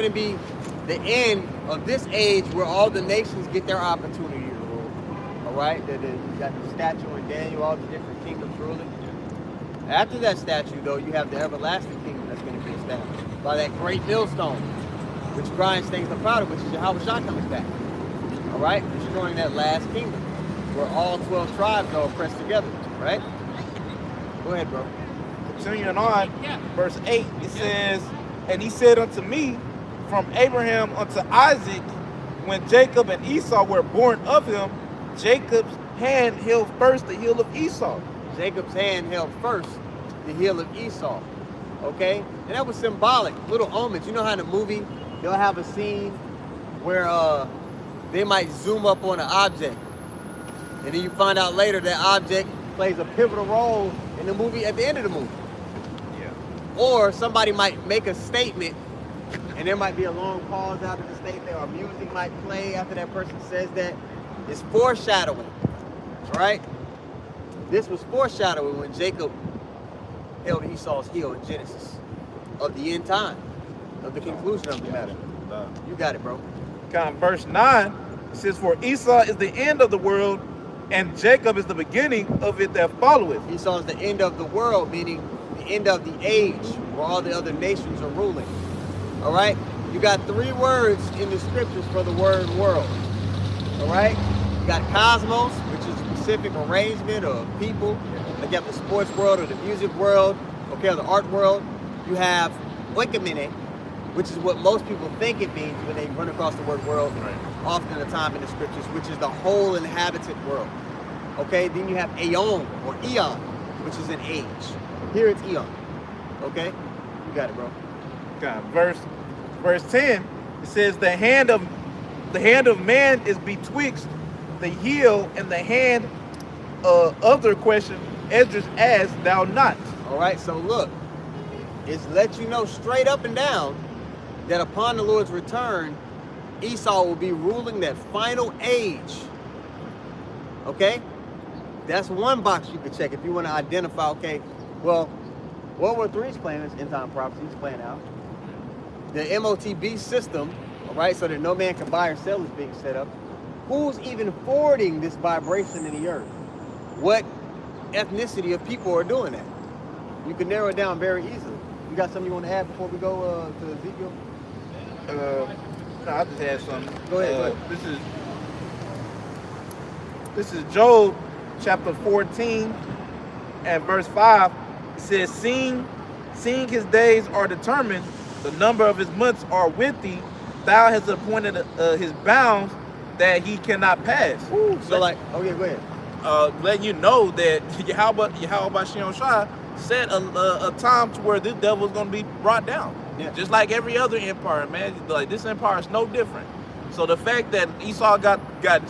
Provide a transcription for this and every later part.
going to be the end of this age where all the nations get their opportunity to rule. All right? You got the statue in Daniel, all the different kingdoms ruling. After that statue, though, you have the everlasting kingdom that's going to be established by that great millstone, which grinds things to powder, which is Yahweh Shah coming back. All right? Destroying that last kingdom where all 12 tribes are pressed together. Right? Go ahead, bro. Continuing on, verse 8, it says, and he said unto me, from Abraham unto Isaac, when Jacob and Esau were born of him, Jacob's hand held first the heel of Esau. Jacob's hand held first the heel of Esau. Okay? And that was symbolic, little omens. You know how in a movie, they'll have a scene where they might zoom up on an object, and then you find out later that object plays a pivotal role in the movie at the end of the movie. Yeah. Or somebody might make a statement, and there might be a long pause after the statement, or music might play after that person says that. It's foreshadowing, right? This was foreshadowing when Jacob held Esau's heel in Genesis of the end time, of the conclusion of the matter. You got it, bro. Verse 9, it says, for Esau is the end of the world, and Jacob is the beginning of it that followeth. Esau is the end of the world, meaning the end of the age where all the other nations are ruling. All right? You got 3 words in the scriptures for the word world. All right? You got cosmos, which is a specific arrangement of people. Like you have the sports world or the music world, okay, or the art world. You have oikomene, which is what most people think it means when they run across the word world, often the time in the scriptures, which is the whole inhabited world. Okay, then you have aeon or eon, which is an age. Here it's eon. Okay, you got it, bro. Verse 10, it says the hand of man is betwixt the heel and the hand other question, Esdras as thou not. All right, so look, it's let you know straight up and down that upon the Lord's return, Esau will be ruling that final age. Okay? That's one box you could check if you want to identify, okay, well, World War III is playing this end time prophecy, it's playing out. The MOTB system, all right, so that no man can buy or sell is being set up. Who's even forwarding this vibration in the earth? What ethnicity of people are doing that? You can narrow it down very easily. You got something you want to add before we go to Ezekiel? No, I just had something. Go ahead. This is Job chapter 14 and verse 5. It says, seeing his days are determined, the number of his months are with thee, thou hast appointed his bounds that he cannot pass. Ooh, so go ahead. Letting you know that Yahweh Shem Shai set a time to where this devil is going to be brought down. Yeah. Just like every other empire, man. Like this empire is no different. So the fact that Esau got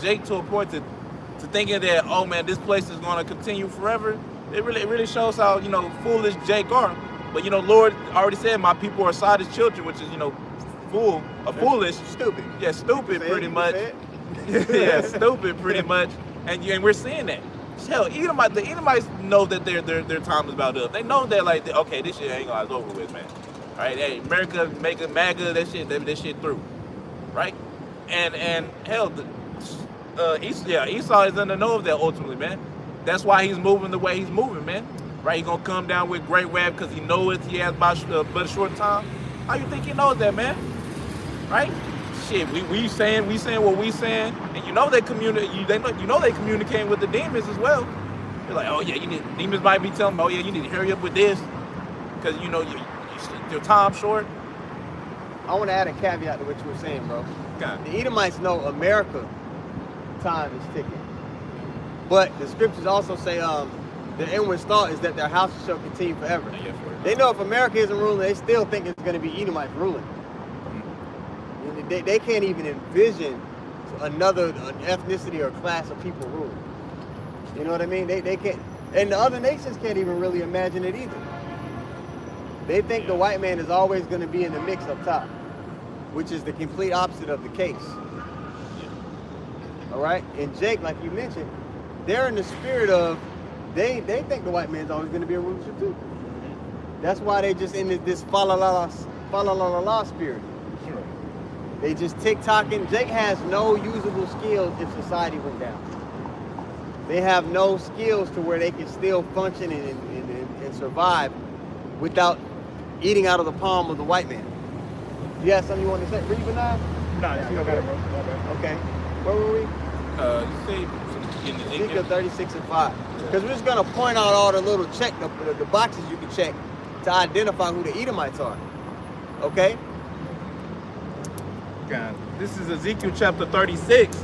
Jake to a point to thinking that, oh man, this place is going to continue forever, it really shows how, you know, foolish Jake are. But, you know, Lord already said, my people are Sodom's children, which is, you know, foolish. Stupid. Yeah, stupid pretty much. Yeah, stupid pretty much. And we're seeing that. Hell, the Edomites know that their time is about up. They know that, like, okay, this shit ain't gonna last over with, man. All right, hey, America making MAGA, that shit through, right? And hell, Esau is in the know of that ultimately, man. That's why he's moving the way he's moving, man. Right? He's gonna come down with great wrath because he knows he has but a short time. How you think he knows that, man? Right? Shit, we saying what we saying, and you know they communicate. You know they communicating with the demons as well. They're like, oh yeah, demons might be telling them, oh yeah, you need to hurry up with this because you know your time's short. I want to add a caveat to what you were saying, bro. God. The Edomites know America time is ticking, but the scriptures also say the inward thought is that their houses shall continue forever. They know if America isn't ruling, they still think it's going to be Edomites ruling. They can't even envision another ethnicity or class of people ruling. You know what I mean? They can't, and the other nations can't even really imagine it either. They think the white man is always going to be in the mix up top, which is the complete opposite of the case. All right? And Jake, like you mentioned, they're in the spirit of, they think the white man's always going to be a rulership too. That's why they just in this fa la la la spirit. They just tick-tocking. Jake has no usable skills if society went down. They have no skills to where they can still function and survive without eating out of the palm of the white man. You have something you want to say? Read it now? Nah, you got it, bro. Okay. Where were we? You say in Ezekiel 36 and 5. Because we're just going to point out all the little the boxes you can check to identify who the Edomites are. Okay? God. This is Ezekiel chapter 36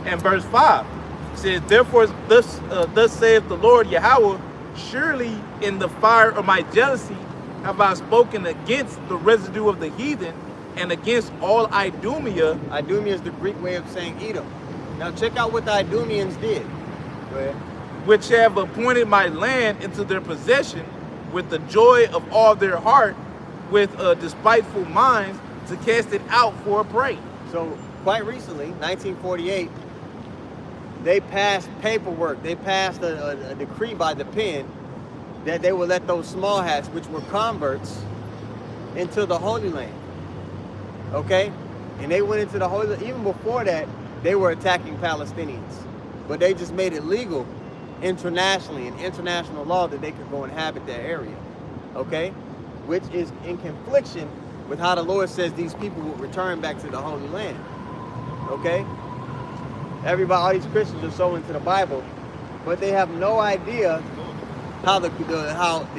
and verse 5. It says, therefore, thus saith the Lord Yahweh, surely in the fire of my jealousy have I spoken against the residue of the heathen and against all Idumea. Idumea is the Greek way of saying Edom. Now check out what the Idumeans did. Go ahead. Which have appointed my land into their possession with the joy of all their heart, with despiteful minds, to cast it out for a prey. So quite recently, 1948, they passed paperwork. They passed a decree by the pen that they would let those small hats, which were converts, into the Holy Land. Okay? And they went into the Holy Land. Even before that, they were attacking Palestinians. But they just made it legal internationally, in international law, that they could go inhabit that area. Okay? Which is in confliction with how the Lord says these people will return back to the Holy Land. Okay? Everybody, all these Christians are so into the Bible, but they have no idea how the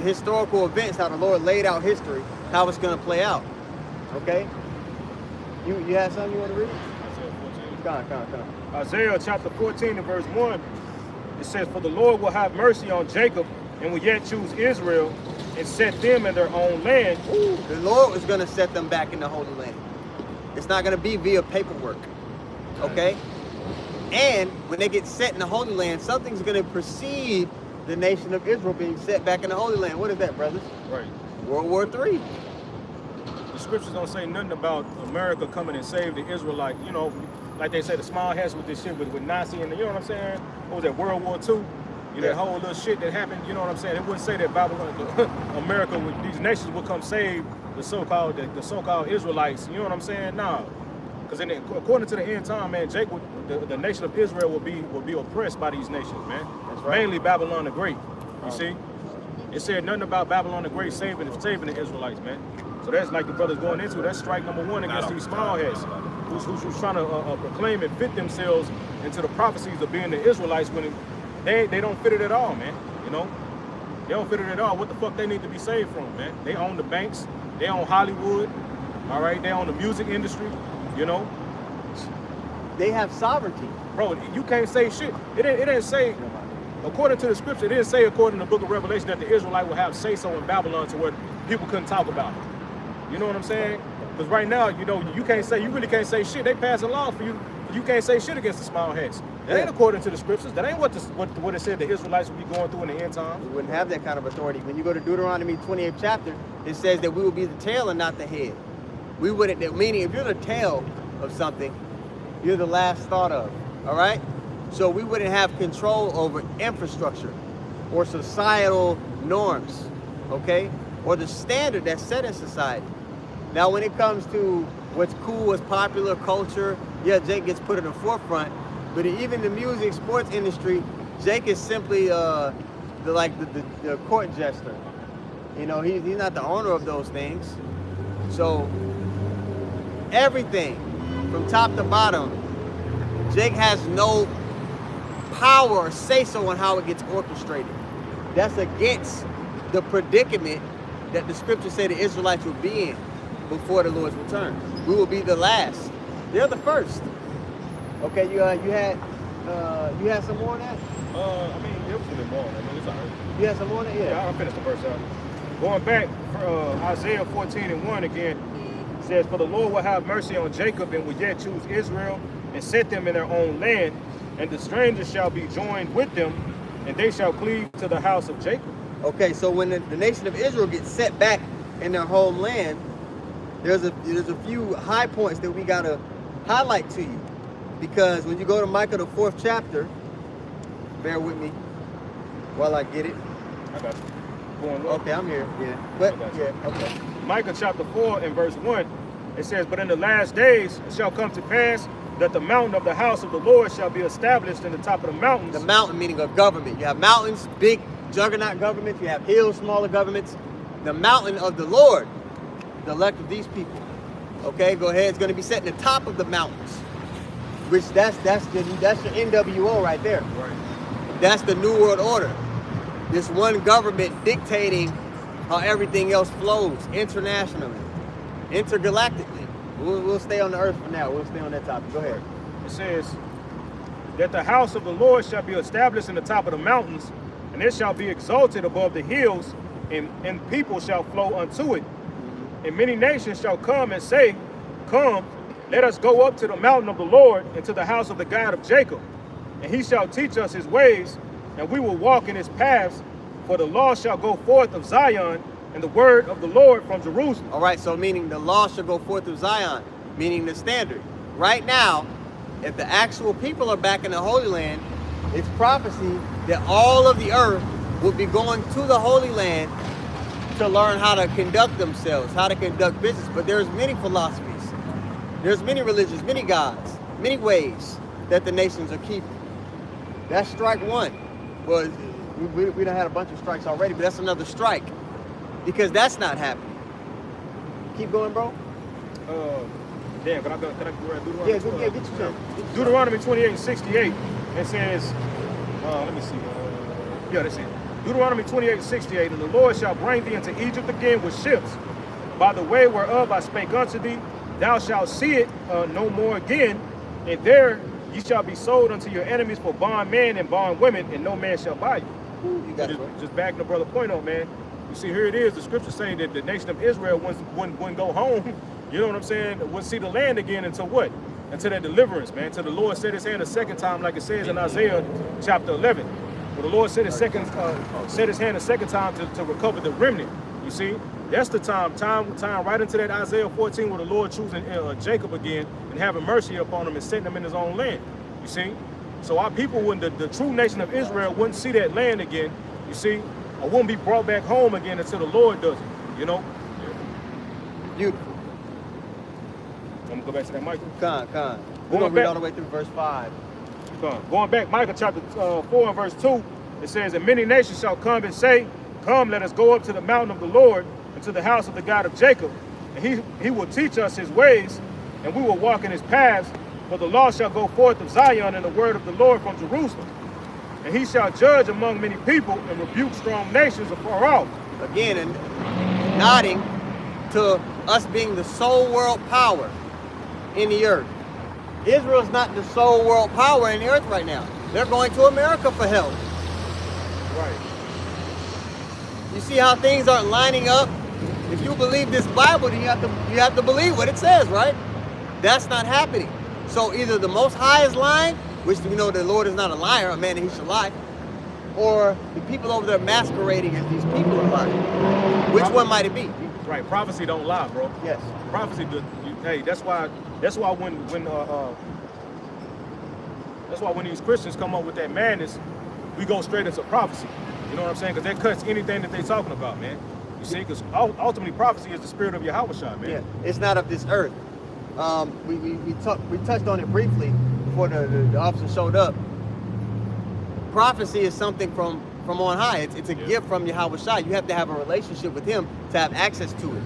historical events, how the Lord laid out history, how it's going to play out. Okay? You have something you want to read? Come on. Isaiah chapter 14 and verse 1, it says, for the Lord will have mercy on Jacob and will yet choose Israel and set them in their own land. Ooh, the Lord is going to set them back in the Holy Land. It's not going to be via paperwork. Okay? And when they get set in the Holy Land, something's going to precede the nation of Israel being set back in the Holy Land. What is that, brothers? Right. World War III. The scriptures don't say nothing about America coming and save the Israelite. You know, like they say, the small hats with this shit with Nazi and you know what I'm saying? What was that, World War II? That whole little shit that happened, you know what I'm saying? It wouldn't say that Babylon, America, these nations would come save the so-called Israelites. You know what I'm saying? No. Because according to the end time, man, the nation of Israel will be oppressed by these nations, man. That's right. Mainly Babylon the Great. You see? It said nothing about Babylon the Great saving the Israelites, man. So that's like the brothers going into, that's strike number one against these small heads who's trying to proclaim and fit themselves into the prophecies of being the Israelites when they don't fit it at all, man. You know? They don't fit it at all. What the fuck they need to be saved from, man? They own the banks. They own Hollywood. All right? They own the music industry. You know? They have sovereignty. Bro, you can't say shit. It didn't say, according to the scripture, it didn't say according to the book of Revelation that the Israelite will have say-so in Babylon to where people couldn't talk about it. You know what I'm saying? Because right now, you know, you really can't say shit. They passing laws for you. You can't say shit against the small hats. That ain't according to the scriptures. That ain't what it said the Israelites would be going through in the end times. We wouldn't have that kind of authority. When you go to Deuteronomy 28th chapter, it says that we will be the tail and not the head. We wouldn't, meaning if you're the tail of something, you're the last thought of, all right? So we wouldn't have control over infrastructure or societal norms, okay? Or the standard that's set in society. Now, when it comes to what's cool, what's popular, culture, yeah, Jake gets put in the forefront, but even the music, sports industry, Jake is simply the court jester. You know, he's not the owner of those things. So everything from top to bottom, Jake has no power or say-so on how it gets orchestrated. That's against the predicament that the scriptures say the Israelites will be in before the Lord's return. We will be the last. They're the first. Okay, you had some more on that? I mean, there was a bit more. I mean, it's all right. You had some more on that? Yeah, I'll finish the verse out. Going back, Isaiah 14 and 1 again, says, for the Lord will have mercy on Jacob and will yet choose Israel and set them in their own land, and the strangers shall be joined with them, and they shall cleave to the house of Jacob. Okay, so when the nation of Israel gets set back in their homeland, there's a few high points that we gotta highlight to you, because when you go to Micah the 4th chapter, bear with me while I get it. I got you. Going up. Okay, I'm here. Yeah, but yeah, okay. Micah chapter 4 and verse 1, It says, but in the last days it shall come to pass that the mountain of the house of the Lord shall be established in the top of the mountains. The mountain meaning a government. You have mountains, big juggernaut governments. You have hills, smaller governments. The mountain of the Lord, the elect of these people. Okay, go ahead. It's going to be set in the top of the mountains, which that's your NWO right there. Right. That's the New World Order. This one government dictating how everything else flows internationally, intergalactically. We'll stay on the earth for now. We'll stay on that topic. Go ahead. It says that the house of the Lord shall be established in the top of the mountains, and it shall be exalted above the hills, and people shall flow unto it. And many nations shall come and say, come, let us go up to the mountain of the Lord and to the house of the God of Jacob. And he shall teach us his ways, and we will walk in his paths. For the law shall go forth of Zion, and the word of the Lord from Jerusalem. All right, so meaning the law shall go forth of Zion, meaning the standard. Right now, if the actual people are back in the Holy Land, it's prophecy that all of the earth will be going to the Holy Land to learn how to conduct themselves, how to conduct business. But there's many philosophies, there's many religions, many gods, many ways that the nations are keeping. That's strike one. Well, we done had a bunch of strikes already, but that's another strike because that's not happening. Keep going, bro. Damn, can I go Deuteronomy? Yeah, get you some. Deuteronomy 28:68. It says, let me see. Yeah, that's it. Deuteronomy 28:68. And the Lord shall bring thee into Egypt again with ships, by the way whereof I spake unto thee. Thou shalt see it no more again, and there ye shall be sold unto your enemies for bondmen and bondwomen, and no man shall buy you. Ooh, you got it, just backing the brother point up, man. You see, here it is. The scripture saying that the nation of Israel wouldn't go home. You know what I'm saying? Wouldn't see the land again until what? Until that deliverance, man. Until the Lord set his hand a second time, like it says in Isaiah chapter 11. Where the Lord set his hand a second time to recover the remnant. You see, that's the time right into that Isaiah 14 where the Lord choosing Jacob again and having mercy upon him and setting him in his own land. You see? So our people, when the true nation of Israel wouldn't see that land again, you see, or wouldn't be brought back home again until the Lord does it, you know? Beautiful. I'm gonna go back to that Michael. Con. We're gonna read all the way through verse 5. Going back, Micah chapter 4 and verse 2, it says, and many nations shall come and say, come, let us go up to the mountain of the Lord and to the house of the God of Jacob. And he will teach us his ways, and we will walk in his paths. For the law shall go forth of Zion, and the word of the Lord from Jerusalem. And he shall judge among many people and rebuke strong nations afar off. Again, and nodding to us being the sole world power in the earth. Israel's not the sole world power in the earth right now. They're going to America for help. Right. You see how things aren't lining up? If you believe this Bible, then you have to believe what it says, right? That's not happening. So either the Most High is lying, which we know the Lord is not a liar, a man that he should lie, or the people over there masquerading as these people are lying. Which one might it be? Right. Prophecy don't lie, bro. Yes. Prophecy, hey, that's why when these Christians come up with that madness, we go straight into prophecy. You know what I'm saying? Because that cuts anything that they're talking about, man. You see, because ultimately prophecy is the spirit of Yahushua, man. Yeah, it's not of this earth. We touched on it briefly before the officer showed up. Prophecy is something from on high. It's a gift from Yahushua. You have to have a relationship with him to have access to it.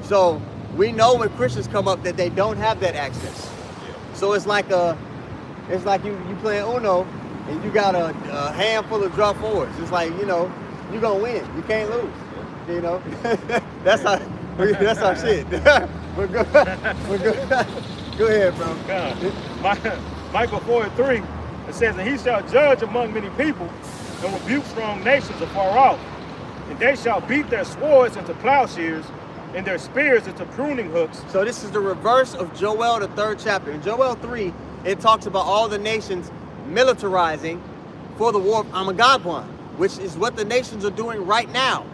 So we know when Christians come up that they don't have that access. Yeah. So it's like you playing Uno and you got a handful of draw fours. It's like, you know, you're gonna win. You can't lose. You know? that's our shit. We're good. Go ahead, bro. Micah 4:3, it says, and he shall judge among many people and rebuke strong nations afar off. And they shall beat their swords into plowshares and their spears into pruning hooks. So this is the reverse of Joel, the 3rd chapter. In Joel 3, it talks about all the nations militarizing for the war of Armageddon, which is what the nations are doing right now.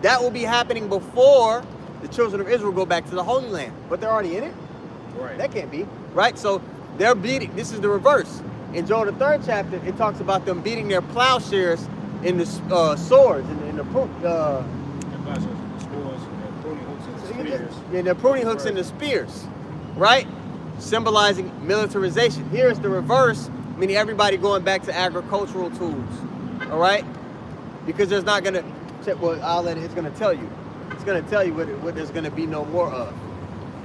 That will be happening before the children of Israel go back to the Holy Land. But they're already in it? Right. That can't be, right? So they're beating, this is the reverse. In Joel, the 3rd chapter, it talks about them beating their plowshares in the swords, in the spears. Yeah, the pruning hooks and the spears, right? Symbolizing militarization. Here is the reverse, meaning everybody going back to agricultural tools, all right? Because there's not gonna, well, it's gonna tell you. It's gonna tell you what there's gonna be no more of.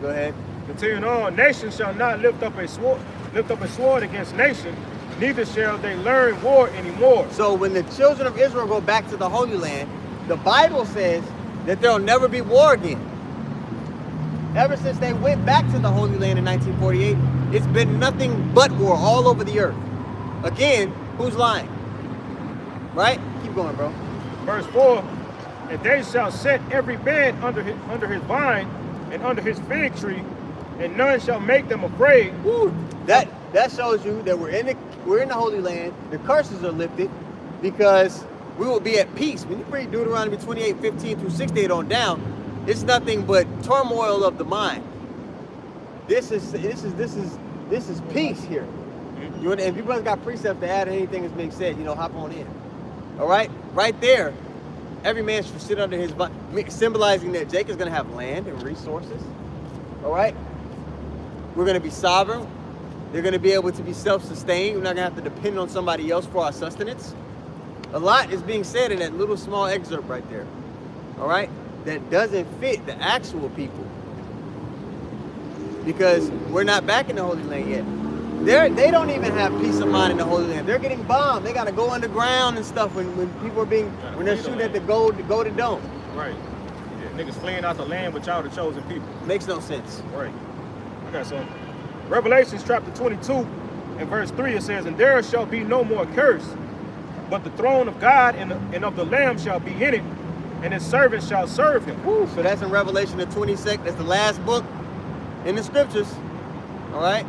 Go ahead. Continuing on, nation shall not lift up a sword against nation, neither shall they learn war anymore. So when the children of Israel go back to the Holy Land, the Bible says that there'll never be war again. Ever since they went back to the Holy Land in 1948, it's been nothing but war all over the earth. Again, who's lying? Right? Keep going, bro. Verse 4, and they shall set every man under his vine and under his fig tree, and none shall make them afraid. Woo. That shows you that we're in the Holy Land. The curses are lifted because we will be at peace. When you read Deuteronomy 28:15 through 68 on down, it's nothing but turmoil of the mind. This is peace here. You and if you brothers got precepts to add anything that's being said, hop on in. All right, right there. Every man should sit under his vine, symbolizing that Jacob's going to have land and resources. All right, we're going to be sovereign. They're going to be able to be self-sustained. We're not going to have to depend on somebody else for our sustenance. A lot is being said in that little small excerpt right there. All right, that doesn't fit the actual people because we're not back in the Holy Land yet. They don't even have peace of mind in the Holy Land. They're getting bombed. They got to go underground and stuff when people are when they're shooting at the Golden Dome. Right. Yeah, niggas fleeing out the land, but y'all the chosen people. Makes no sense. Right. Okay, so Revelations chapter 22 and verse 3 it says, and there shall be no more curse, but the throne of God and of the Lamb shall be in it, and his servants shall serve him. Woo. So that's in Revelation the 22nd. That's the last book in the scriptures. All right.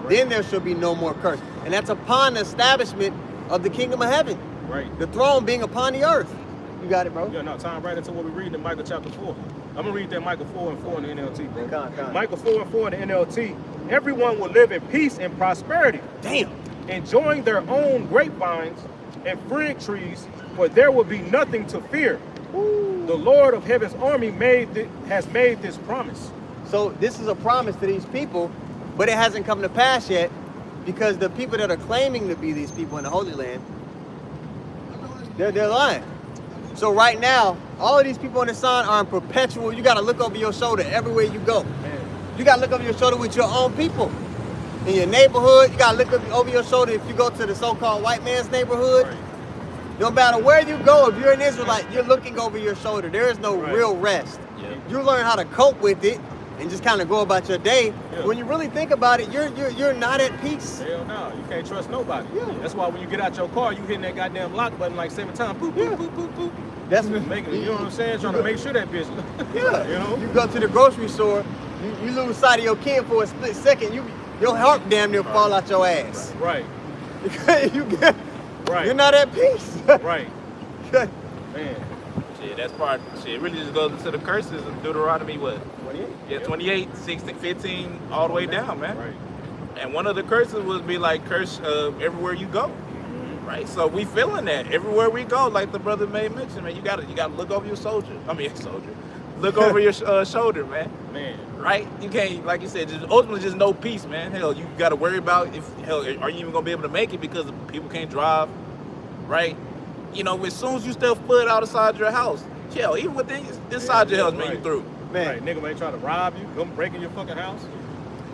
Then there shall be no more curse. And that's upon the establishment of the kingdom of heaven. Right. The throne being upon the earth. You got it, bro? Yeah, no, time right into what we read in Micah chapter 4. I'm going to read that Micah 4 and 4 in the NLT, bro. Come. Micah 4 and 4 in the NLT. Everyone will live in peace and prosperity. Damn. Enjoying their own grapevines and fig trees, for there will be nothing to fear. Ooh. The Lord of heaven's army has made this promise. So this is a promise to these people, but it hasn't come to pass yet because the people that are claiming to be these people in the Holy Land, they're lying. So right now, all of these people in the sign are in perpetual, you got to look over your shoulder everywhere you go. Man. You got to look over your shoulder with your own people. In your neighborhood, you got to look over your shoulder if you go to the so-called white man's neighborhood. Right. No matter where you go, if you're an Israelite, you're looking over your shoulder. There is no real rest. Yeah. You learn how to cope with it and just kind of go about your day. Yeah. When you really think about it, you're not at peace. Hell no, you can't trust nobody. Yeah. That's why when you get out your car, you hitting that goddamn lock button like 7 times. Boop, boop, boop, boop, boop. That's making it, you know what I'm saying? Trying to make sure that bitch. Yeah. You know? You go to the grocery store, you lose sight of your kid for a split second, your heart damn near fall out your ass. Right. You're not at peace. Right. Man. Shit, that's part. Shit, it really just goes into the curses of Deuteronomy, what? 28? Yeah, 28, 16, 15, all the way down, man. Right. And one of the curses would be like curse everywhere you go. Right, so we feeling that everywhere we go, like the brother made mention, man. You gotta look over your look over your shoulder, man. Man, right? You can't, like you said, just ultimately just no peace, man. Hell, you gotta worry about are you even gonna be able to make it because people can't drive, right? You know, as soon as you step foot outside your house, hell, even within inside your house, man, you through. Man, right, nigga may try to rob you, come break in your fucking house.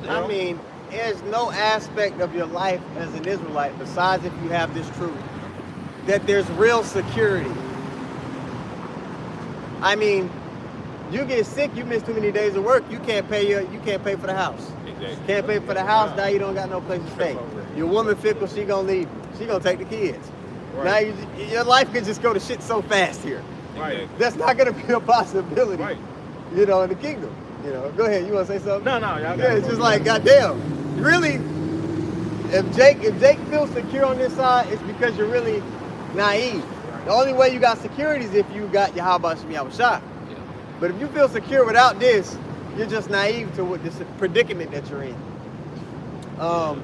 You know? I mean, there's no aspect of your life as an Israelite, besides if you have this truth, that there's real security. I mean, you get sick, you miss too many days of work, you can't pay for the house. Exactly. Can't pay for the house, now you don't got no place to stay. Your woman fickle, she gonna leave you. She gonna take the kids. Right. Now your life can just go to shit so fast here. Right. That's not gonna be a possibility. Right. You know, in the kingdom. You know, go ahead. You want to say something? No, y'all. Yeah, it's just like, goddamn. Really, if Jake feels secure on this side, it's because you're really naive. The only way you got security is if you got Yahweh Shem Yahushua. Yeah. But if you feel secure without this, you're just naive to what this predicament that you're in. Yeah.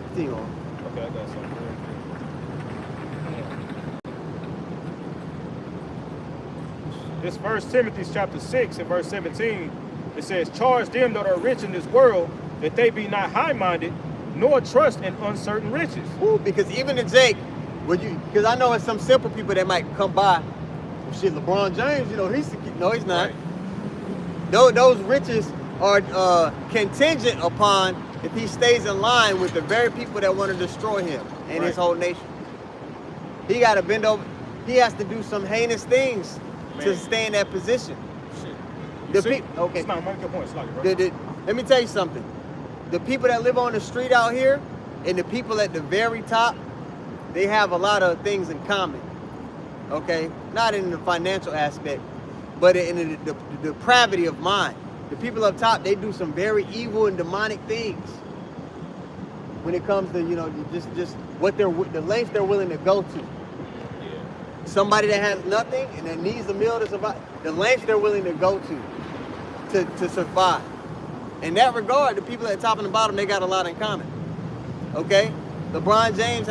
Continue on. Okay, I got something. This 1 Timothy chapter 6 and verse 17, it says, charge them that are rich in this world, that they be not high-minded, nor trust in uncertain riches. Ooh, because even in Jake, because I know it's some simple people that might come by, well, shit, LeBron James, you know, he's not. Right. Those riches are contingent upon if he stays in line with the very people that want to destroy him and his whole nation. He got to bend over. He has to do some heinous things to stay in that position. Shit. Okay. It's not make your point slightly, bro. Let me tell you something. The people that live on the street out here and the people at the very top, they have a lot of things in common. Okay? Not in the financial aspect, but in the depravity of mind. The people up top, they do some very evil and demonic things when it comes to, you know, just what the lengths they're willing to go to. Yeah. Somebody that has nothing and that needs a meal to survive, the lengths they're willing to go to survive. In that regard, the people at the top and the bottom, they got a lot in common. Okay? LeBron James,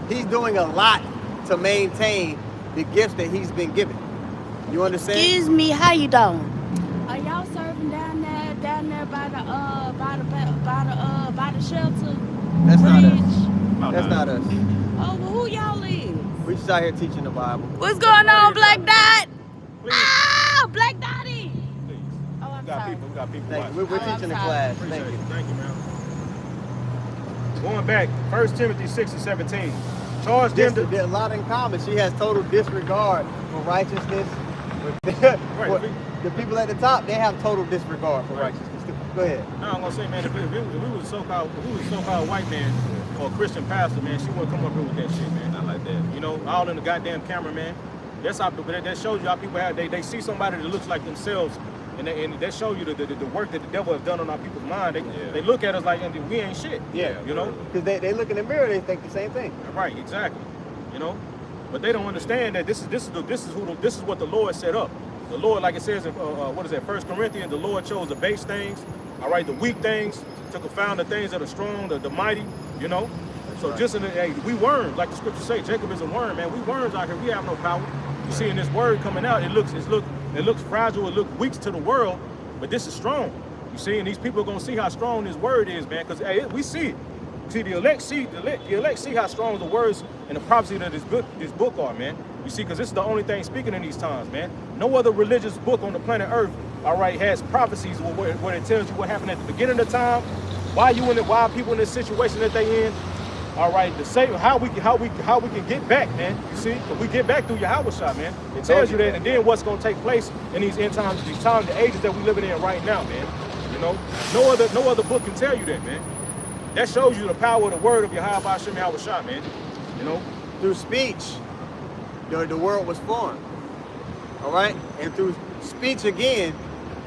he's doing a lot to maintain the gifts that he's been given. You understand? Excuse me, how you doing? Are y'all serving down there by the shelter? That's not bridge? us. That's not us. Oh, well, who y'all is? We just out here teaching the Bible. What's going on, Black Dot? Please. Ah, Black Dottie. Please. Oh, I'm We got sorry. people Thank watching. you. We're I'm teaching the sorry. class. Appreciate Thank you. it. Thank you, man. Going back, 1 Timothy 6 and 17. Charge them to... There's a lot in common. She has total disregard for righteousness. The people at the top, they have total disregard for righteousness. Go ahead. No, I'm gonna say, man, if we was a so-called white man or a Christian pastor, man, she wouldn't come up here with that shit, man. Not like that. You know, all in the goddamn camera, man. That's how. But that shows you how people have. They see somebody that looks like themselves, and that shows you the work that the devil has done on our people's mind. They look at us like we ain't shit. Yeah. You know. Because they look in the mirror, they think the same thing. Right. Exactly. You know. But they don't understand that this is what the Lord set up. The Lord, like it says in 1 Corinthians, the Lord chose the base things, all right, the weak things, to confound the things that are strong, the mighty, you know. That's so right. Just we worms, like the scriptures say, Jacob is a worm, man. We worms out here. We have no power. You see, in this word coming out, it looks fragile, it looks weak to the world, but this is strong. You see, and these people are gonna see how strong this word is, man, because we see it. See, the elect see how strong the words and the prophecy of this book are, man. You see, because this is the only thing speaking in these times, man. No other religious book on the planet Earth, all right, has prophecies where it tells you what happened at the beginning of time, why people in this situation that they in, all right, to say how we can get back, man. You see, because we get back through Yahweh shot, man. It tells you that, and then what's going to take place in these end times, the ages that we're living in right now, man. You know, no other book can tell you that, man. That shows you the power of the word of Yahweh Hashem Yahweh shot, man. You know, through speech, the world was formed. All right, and through speech again,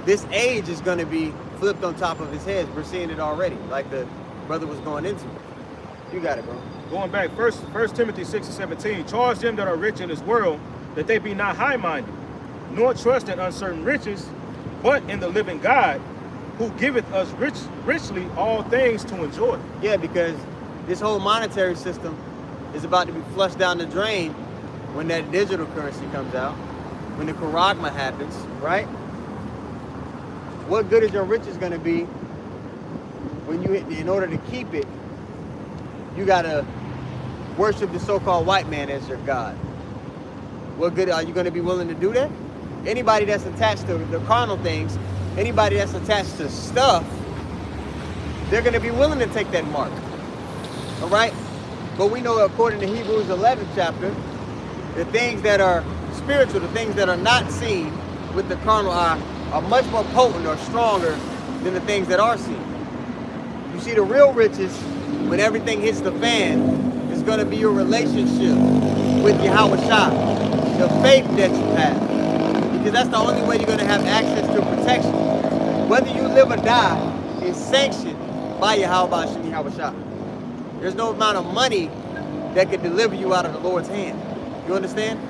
this age is going to be flipped on top of his head. We're seeing it already, like the brother was going into. You got it, bro. Going back, 1 Timothy 6 and 17. Charge them that are rich in this world, that they be not high-minded, nor trust in uncertain riches, but in the living God, who giveth us richly all things to enjoy. Yeah, because this whole monetary system is about to be flushed down the drain when that digital currency comes out, when the charagma happens, right? What good is your riches going to be when in order to keep it, you got to worship the so-called white man as your God? What good are you going to be willing to do that? Anybody that's attached to the carnal things, anybody that's attached to stuff, they're going to be willing to take that mark. All right? But we know, according to Hebrews 11 chapter, the things that are spiritual, the things that are not seen with the carnal eye, are much more potent or stronger than the things that are seen. You see, the real riches, when everything hits the fan, is going to be your relationship with Yahweh Shah, the faith that you have. Because that's the only way you're going to have access to protection. Whether you live or die is sanctioned by Yahweh Shem Yahweh Shah. There's no amount of money that could deliver you out of the Lord's hand. You understand?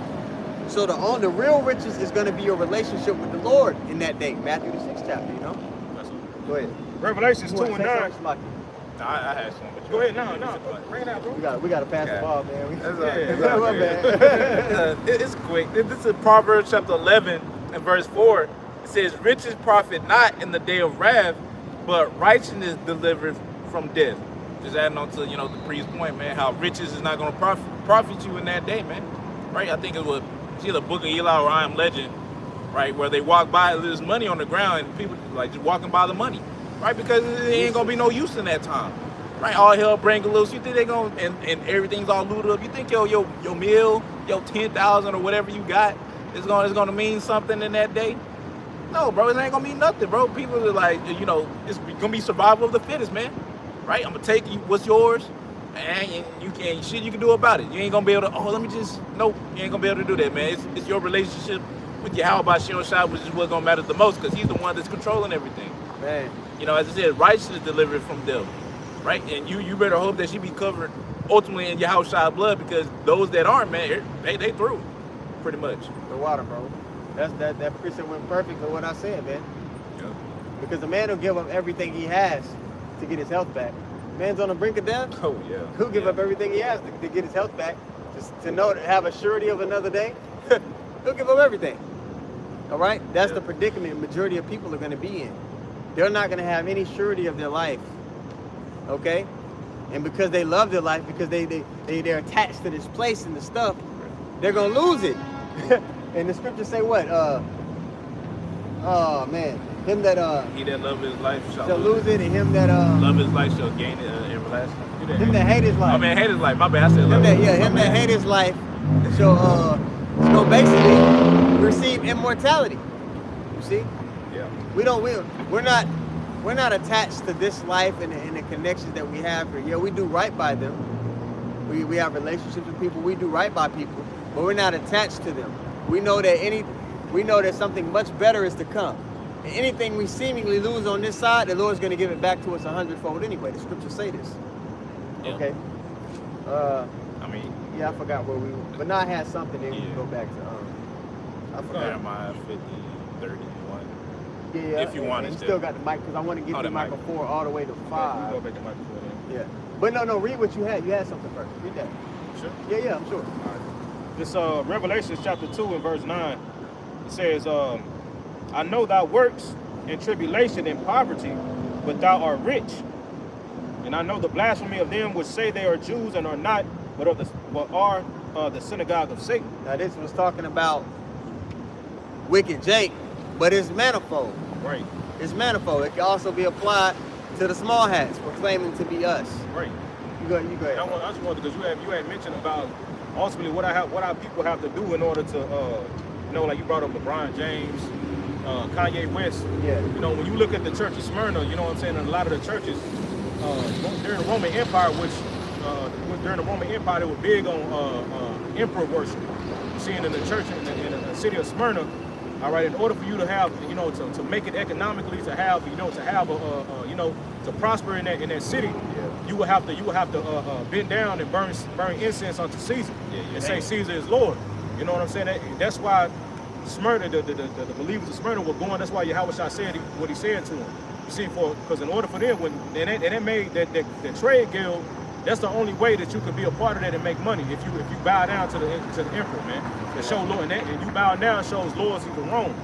So the real riches is going to be your relationship with the Lord in that day. Matthew the 6th chapter, you know? Go ahead. Revelations 2 and 9. I had some. But Go ahead, no, bring it out, bro. We gotta pass the Okay. ball, man. That's My bad. It's quick. This is Proverbs chapter 11 and verse 4. It says, riches profit not in the day of wrath, but righteousness delivereth from death. Just adding on to, the priest's point, man, how riches is not going to profit you in that day, man. Right? I think it was either Book of Eli or I Am Legend, right, where they walk by, there's money on the ground, and people like just walking by the money, right? Because it ain't going to be no use in that time. Right, all hell breaking loose. You think they gonna and everything's all looted up? You think your meal, your 10,000 or whatever you got is gonna mean something in that day? No, bro, it ain't gonna mean nothing, bro. People are like, it's gonna be survival of the fittest, man. Right? I'm gonna take you what's yours, and you can do about it. You ain't gonna be able to. Nope, you ain't gonna be able to do that, man. It's your relationship with Yahweh Shem Shai, which is what's gonna matter the most, because he's the one that's controlling everything. Man, As I said, righteousness delivered from death. Right, and you better hope that she be covered ultimately in Yahushua's blood, because those that aren't, man, they through, pretty much. the water, bro. That precept went perfect with what I said, man. Yeah. Because the man will give up everything he has to get his health back. Man's on the brink of death. Oh yeah. He'll give up everything he has to get his health back, just to know to have a surety of another day. He'll give up everything. All right, that's the predicament majority of people are going to be in. They're not going to have any surety of their life. Okay, and because they love their life, because they're attached to this place and the stuff, they're gonna lose it. And the scriptures say what? Oh man, him that He that love his life shall lose it, and him that love his life shall gain it everlasting. him that hate his life. Oh man, hate his life. My bad. I said love. Him that hate his life shall basically receive immortality. You see? Yeah. We're not attached to this life and the connections that we have here. Yeah, we do right by them. We have relationships with people. We do right by people, but we're not attached to them. We know that something much better is to come. And anything we seemingly lose on this side, the Lord's going to give it back to us 100-fold anyway. The scriptures say this. Yeah. Okay. Yeah, I forgot where we were. But now I had something that we can go back to. I forgot. Jeremiah 50, 31. Yeah, if you want and it you still got the mic, because I want to get the mic 4 all the way to 5. Go back to mic 4 then. Yeah. But no, read what you had. You had something first. Read that. Sure. Yeah, I'm sure. This Revelation chapter 2 and verse 9, it says, I know thy works in tribulation and poverty, but thou art rich. And I know the blasphemy of them which say they are Jews and are not, but are the synagogue of Satan. Now this was talking about wicked Jake, but it's manifold. Right. It's manifold. It can also be applied to the small hats proclaiming to be us. Right. You go ahead. I just wanted, because you had mentioned about ultimately what our people have to do in order to like you brought up LeBron James, Kanye West. Yeah. When you look at the church of Smyrna, you know what I'm saying, and a lot of the churches during the Roman Empire, during the Roman Empire, they were big on emperor worship. You see it in the church in the city of Smyrna. All right, in order for you to have, to make it economically, to have to prosper in that city, you will have to bend down and burn incense unto Caesar and say Caesar is Lord. You know what I'm saying? That's why Smyrna, the believers of Smyrna were going. That's why Yahweh said what he said to them. You see, because in order for them, they made that trade guild. That's the only way that you could be a part of that and make money. If you bow down to the emperor, man, to show Lord, and you bow down shows loyalty to Rome.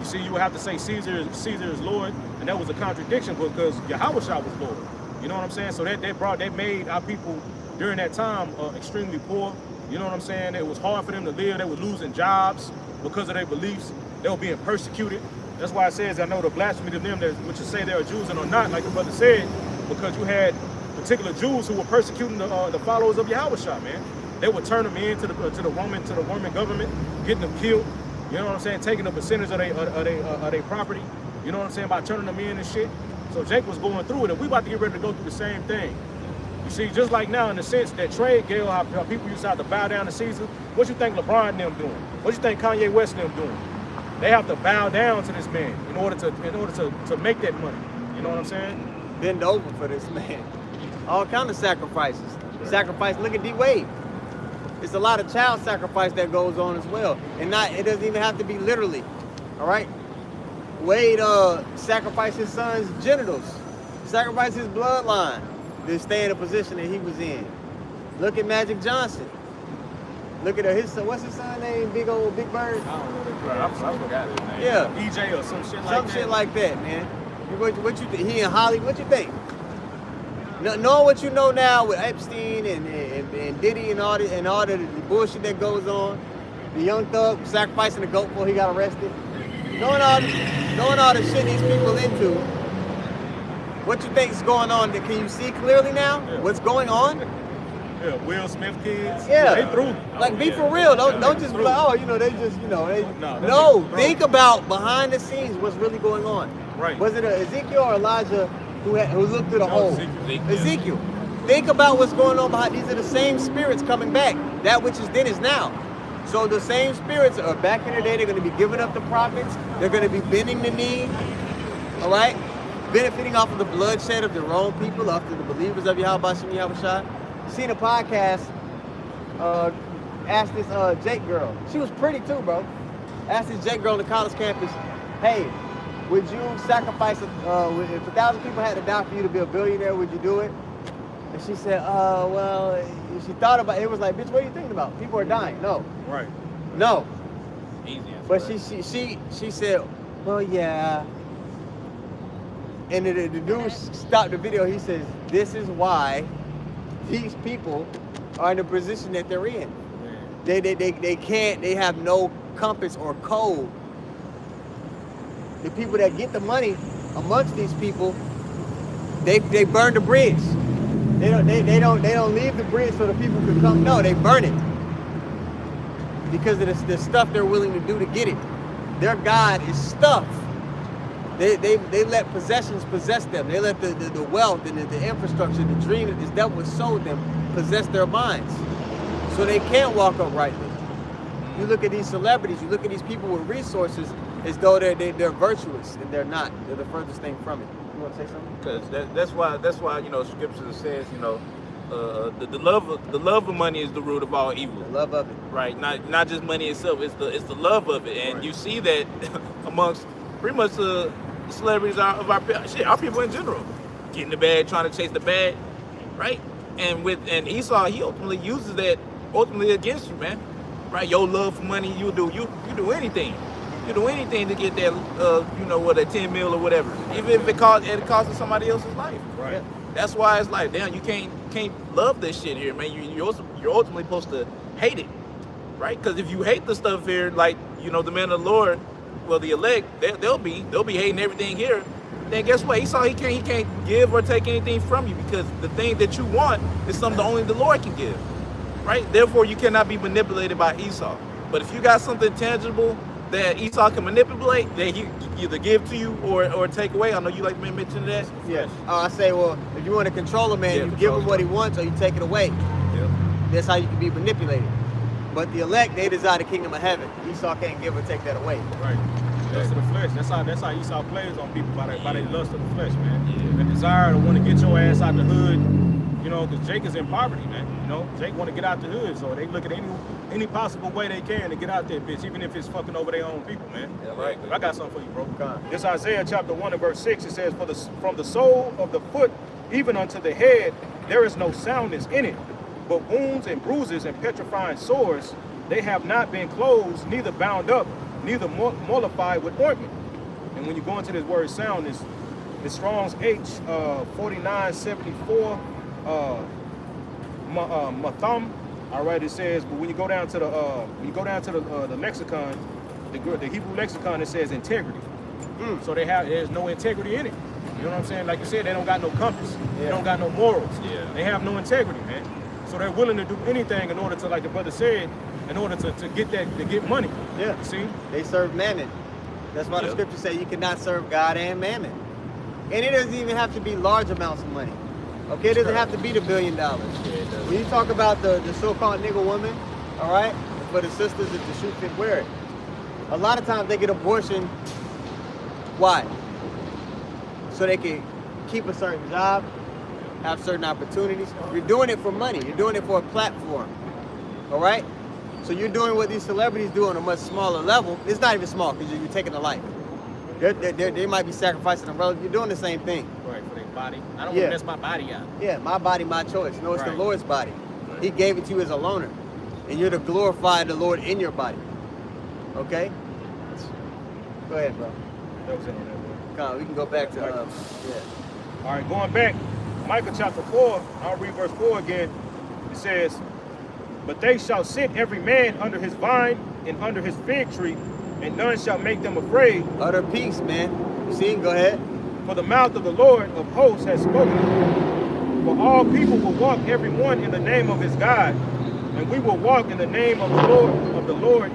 You see, you would have to say Caesar is Lord, and that was a contradiction because Yahweh was Lord. You know what I'm saying? So they made our people during that time extremely poor. You know what I'm saying? It was hard for them to live. They were losing jobs because of their beliefs. They were being persecuted. That's why it says, I know the blasphemy of them which is say they are Jews and are not, like the brother said, because you had particular Jews who were persecuting the followers of Yahushua, man. They would turn them in to the Roman government, getting them killed. You know what I'm saying? Taking a percentage of their property. You know what I'm saying? By turning them in and shit. So Jake was going through it, and we about to get ready to go through the same thing. You see, just like now, in the sense that trade guild, how people used to have to bow down to Caesar. What you think LeBron and them doing? What you think Kanye West and them doing? They have to bow down to this man in order to make that money. You know what I'm saying? Bend over for this man. All kind of sacrifices. Sacrifice. Look at D Wade. It's a lot of child sacrifice that goes on as well, and it doesn't even have to be literally. All right. Wade sacrificed his son's genitals, sacrificed his bloodline. to stay in a position that he was in. Look at Magic Johnson. Look at his son. What's his son name? Big old Big Bird. I don't know that. I forgot his name. Yeah. EJ or some shit like that. Some shit like that, man. What you think? He and Holly. What you think? Knowing what you know now with Epstein and Diddy and all the bullshit that goes on, the young thug sacrificing the goat before he got arrested, knowing all the shit these people into, what you think is going on? Can you see clearly now what's going on? Yeah, Will Smith kids. Yeah, they through. Like be for real. Don't just be like, oh, they just no. Think about behind the scenes what's really going on. Right. Was it Ezekiel or Elijah who looked through the hole? Ezekiel. Think about what's going on behind. These are the same spirits coming back. That which is then is now. So the same spirits are back in the day. They're going to be giving up the prophets. They're going to be bending the knee. All right, benefiting off of the bloodshed of their own people, after the believers of Yahweh Shem Yahushua. Seen a podcast. Asked this Jake girl. She was pretty too, bro. Asked this Jake girl on the college campus, hey, would you sacrifice, if 1,000 people had to die for you to be a billionaire, would you do it? And she said, well, she thought about it. It was like, bitch, what are you thinking about? People are dying. No. Right. No. Easy. But she said, well, yeah. And the dude stopped the video. He says, this is why these people are in the position that they're in. They can't, they have no compass or code. The people that get the money amongst these people, they burn the bridge. They don't leave the bridge so the people can come. No, they burn it. Because of the stuff they're willing to do to get it. Their God is stuff. They let possessions possess them. They let the wealth and the infrastructure, the dream that this devil has sold them possess their minds. So they can't walk uprightly. You look at these celebrities, you look at these people with resources as though they're virtuous, and they're not. They're the furthest thing from it. You want to say something? Because that's why Scripture says the love of money is the root of all evil. The love of it. Right, not just money itself. It's the love of it, and you see that amongst pretty much the celebrities of our people in general, getting the bag, trying to chase the bag, right? And Esau, he ultimately uses that against you, man. Right, your love for money, you do anything. You do anything to get that, that 10 mil or whatever, even if it costs somebody else's life. Right. Yeah. That's why it's like, damn, you can't love this shit here, man. You're ultimately supposed to hate it, right? Because if you hate the stuff here, like the man of the Lord, well, the elect, they'll be hating everything here. Then guess what? Esau, he can't give or take anything from you, because the thing that you want is something only the Lord can give, right? Therefore, you cannot be manipulated by Esau. But if you got something tangible that Esau can manipulate, that he either give to you or take away. I know you like to mention that. Yes. I say, well, if you want to control a man, you give him what he wants or you take it away. Yeah. That's how you can be manipulated. But the elect, they desire the kingdom of heaven. Esau can't give or take that away. Right. Lust of the flesh. That's how Esau plays on people, by the lust of the flesh, man. Yeah. The desire to want to get your ass out the hood. Because Jake is in poverty, man. Jake want to get out the hood, so they look at any possible way they can to get out there, bitch, even if it's fucking over their own people, man. Yeah, right. I got something for you, bro. This Isaiah chapter 1 and verse 6, it says, from the sole of the foot even unto the head, there is no soundness in it, but wounds and bruises and petrifying sores, they have not been closed, neither bound up, neither mollified with ointment. And when you go into this word soundness, the Strong's H 4974 Matham. All right, it says, but when you go down to the lexicon, the Hebrew lexicon, it says integrity. So there's no integrity in it. You know what I'm saying? Like you said, they don't got no compass. They don't got no morals. Yeah. They have no integrity, man. So they're willing to do anything in order to, like the brother said, in order to get money. Yeah. You see? They serve mammon. That's why the scriptures say you cannot serve God and mammon. And it doesn't even have to be large amounts of money. Okay, it doesn't have to be the $1 billion. When you talk about the so-called nigger woman, all right, for the sisters, if the shoe fit, wear it. A lot of times they get abortion. Why? So they can keep a certain job, have certain opportunities. You're doing it for money. You're doing it for a platform. All right? So you're doing what these celebrities do on a much smaller level. It's not even small because you're taking a life. They might be sacrificing a relative. You're doing the same thing. Right, for their body. I don't want to mess my body out. Yeah, my body, my choice. No, it's the Right. Lord's body. He gave it to you as a loaner. And you're to glorify the Lord in your body. Okay? Go ahead, bro. That was it on that one. Come on, we can go back to, All right, going back, Micah chapter 4, I'll read verse 4 again. It says, "But they shall sit every man under his vine and under his fig tree, and none shall make them afraid. Utter peace, man. You see? Go ahead. For the mouth of the Lord of hosts has spoken. For all people will walk every one in the name of his God, and we will walk in the name of the Lord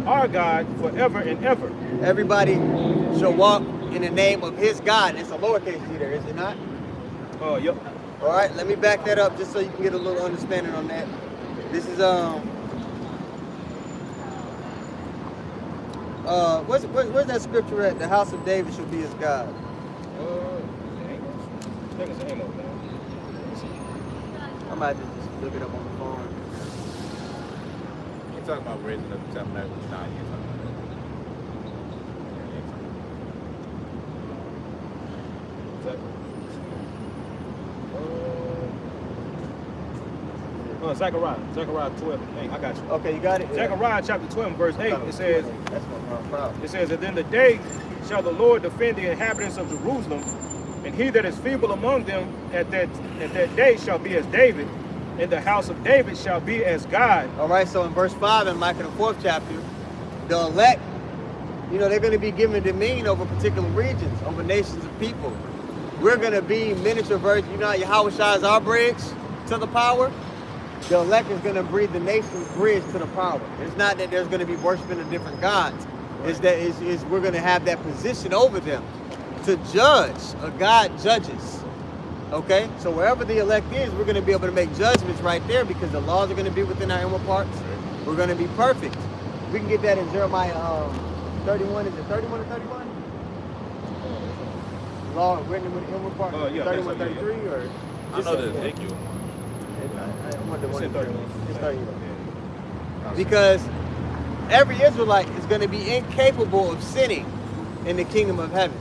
our God forever and ever." Everybody shall walk in the name of his God. It's a lowercase g there, is it not? Oh, yep. All right, let me back that up just so you can get a little understanding on that. This is where's that scripture at? The house of David shall be his God. I think it's Amos, man. I might just look it up on the phone. You talking about raising up the tabernacle? Nah, you ain't talking about Zechariah 12. Hey, I got you. Okay, you got it? Zechariah chapter 12, verse 8, it says, That's my problem. it says, "And in the day shall the Lord defend the inhabitants of Jerusalem, and he that is feeble among them at that day shall be as David, and the house of David shall be as God." All right, so in verse 5 in Micah the 4th chapter, the elect, they're going to be given dominion over particular regions, over nations of people. We're going to be miniature versions. You know how Yahweh Shai is our bridge to the power? The elect is going to be the nation's bridge to the power. It's not that there's going to be worshiping of different gods. It's that we're going to have that position over them to judge. A God judges. Okay? So wherever the elect is, we're going to be able to make judgments right there because the laws are going to be within our inward parts. We're going to be perfect. We can get that in Jeremiah 31. Is it 31 or 31? Law written with the inward part? Yeah, 31, that's 33? yeah. Or I know the Ezekiel. I wonder It's one in of 31. It's 31. Because every Israelite is going to be incapable of sinning in the kingdom of heaven,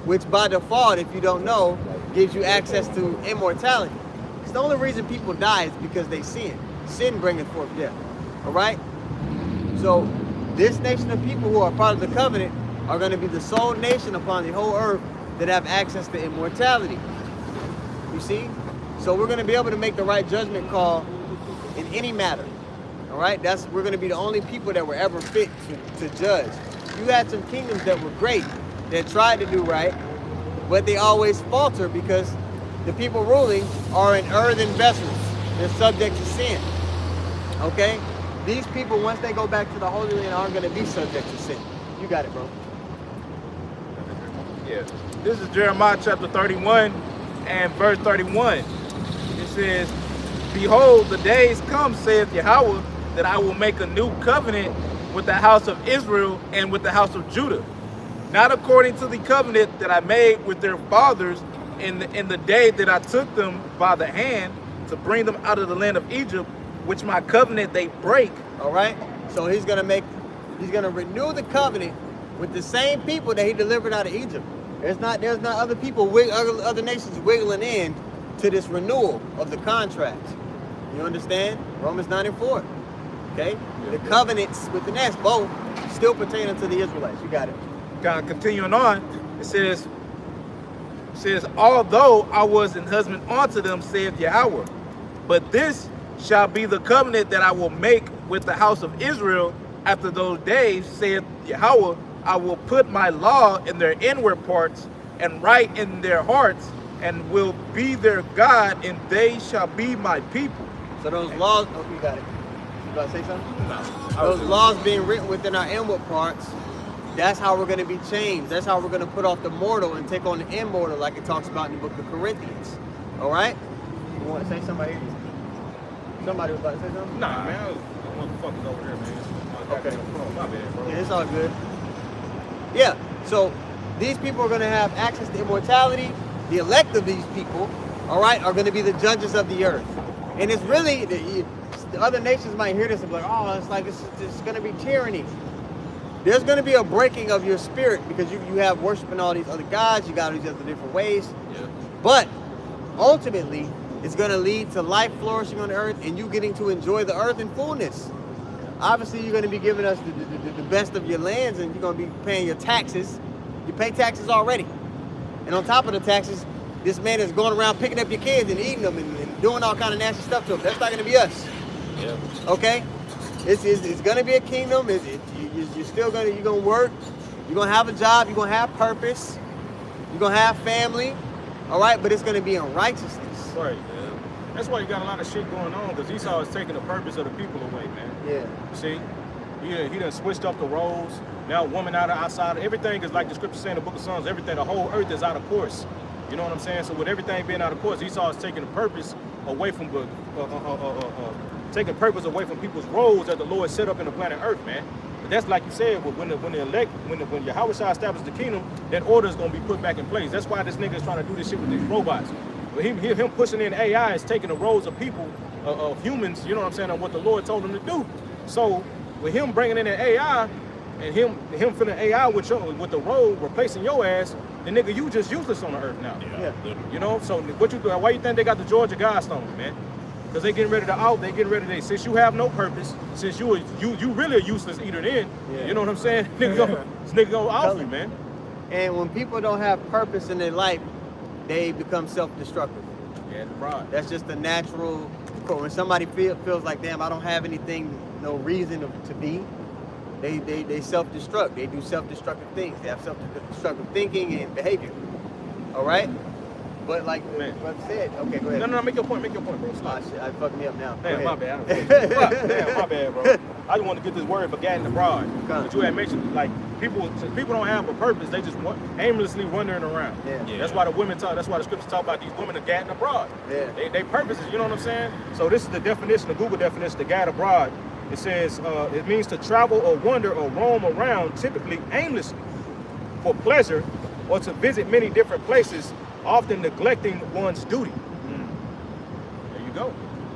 which by default, if you don't know, gives you access to immortality. It's the only reason people die is because they sin. Sin bringeth forth death. All right? So this nation of people who are part of the covenant are going to be the sole nation upon the whole earth that have access to immortality. You see? So we're going to be able to make the right judgment call in any matter. All right? We're going to be the only people that were ever fit to judge. You had some kingdoms that were great, that tried to do right, but they always falter because the people ruling are in earthen vessels. They're subject to sin. Okay? These people, once they go back to the Holy Land, aren't going to be subject to sin. You got it, bro. Yeah. This is Jeremiah chapter 31 and verse 31. It says, "Behold, the days come, saith Yahweh, that I will make a new covenant with the house of Israel and with the house of Judah, not according to the covenant that I made with their fathers in the day that I took them by the hand to bring them out of the land of Egypt, which my covenant they break." All right? So he's going to renew the covenant with the same people that he delivered out of Egypt. There's not other people, other nations wiggling in to this renewal of the contract. You understand? Romans 9 and 4. Okay? The covenants with the next both still pertaining to the Israelites. You got it. God, continuing on, it says, "Although I was an husband unto them, saith Yahweh, but this shall be the covenant that I will make with the house of Israel after those days, saith Yahweh, I will put my law in their inward parts and write in their hearts, and will be their God, and they shall be my people." So those laws, oh, you got it. You about to say something? No. Those laws being written within our inward parts, that's how we're going to be changed. That's how we're going to put off the mortal and take on the immortal, like it talks about in the book of Corinthians. All right? You want to say somebody? Somebody was about to say something? Nah, man. Motherfuckers over there, man. Okay. My bad, bro. Yeah, it's all good. Yeah, so these people are going to have access to immortality. The elect of these people, all right, are going to be the judges of the earth. And it's really, the other nations might hear this and be like, oh, it's like it's going to be tyranny. There's going to be a breaking of your spirit because you have worshiping all these other gods. You got all these other different ways. Yeah. But ultimately, it's going to lead to life flourishing on the earth and you getting to enjoy the earth in fullness. Obviously, you're going to be giving us the best of your lands and you're going to be paying your taxes. You pay taxes already. And on top of the taxes, this man is going around picking up your kids and eating them and doing all kind of nasty stuff to them. That's not going to be us. Yeah. Okay? It's going to be a kingdom. You're still going to work. You're going to have a job. You're going to have purpose. You're going to have family. All right? But it's going to be in righteousness. Right. Yeah. That's why you got a lot of shit going on, because Esau is taking the purpose of the people away, man. Yeah. See? He done switched up the roles. Now woman outside. Everything is like the scripture saying in the book of Psalms. Everything, the whole earth is out of course. You know what I'm saying? So with everything being out of course, Esau is taking the purpose away from taking purpose away from people's roles that the Lord set up in the planet Earth, man. But that's like you said, when Yahweh Shai established the kingdom, that order is gonna be put back in place. That's why this nigga is trying to do this shit with these robots. But him pushing in AI is taking the roles of people, of humans. You know what I'm saying? Of what the Lord told him to do. So with him bringing in an AI and him filling AI with the role replacing your ass, the nigga, you just useless on the earth now. Yeah. You know, so what you do? Why you think they got the Georgia Guidestones, man? Because they getting ready to out. They getting ready to. Since you have no purpose, since you really a useless eater, then you know what I'm saying? This nigga go off you, man. And when people don't have purpose in their life, they become self-destructive. Yeah, the pride. That's just the natural. When somebody feels like, damn, I don't have anything, no reason to be. They self-destruct. They do self-destructive things. They have self-destructive thinking and behavior. All right? But like what I said, okay, go ahead. No, make your point, bro. Ah, shit, I fucked me up now. Damn, my bad. Damn, my bad, bro. I just want to get this word forgotten abroad. But you had mentioned, like, since people don't have a purpose, they just aimlessly wandering around. Yeah. That's why that's why the scriptures talk about these women are gadding abroad. Yeah. They purposes, you know what I'm saying? So this is the definition, the Google definition, to gad abroad. It says, it means to travel or wander or roam around, typically aimlessly, for pleasure, or to visit many different places, often neglecting one's duty. There you go.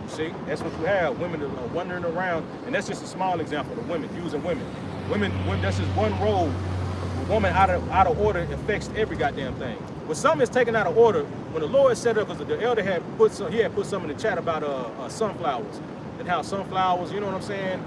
See, that's what you have. Women are wandering around, and that's just a small example of women, using women. Women, that's just one role. A woman out of order affects every goddamn thing. When something is taken out of order, when the Lord set up, because the elder had put some in the chat about sunflowers, and how sunflowers, you know what I'm saying,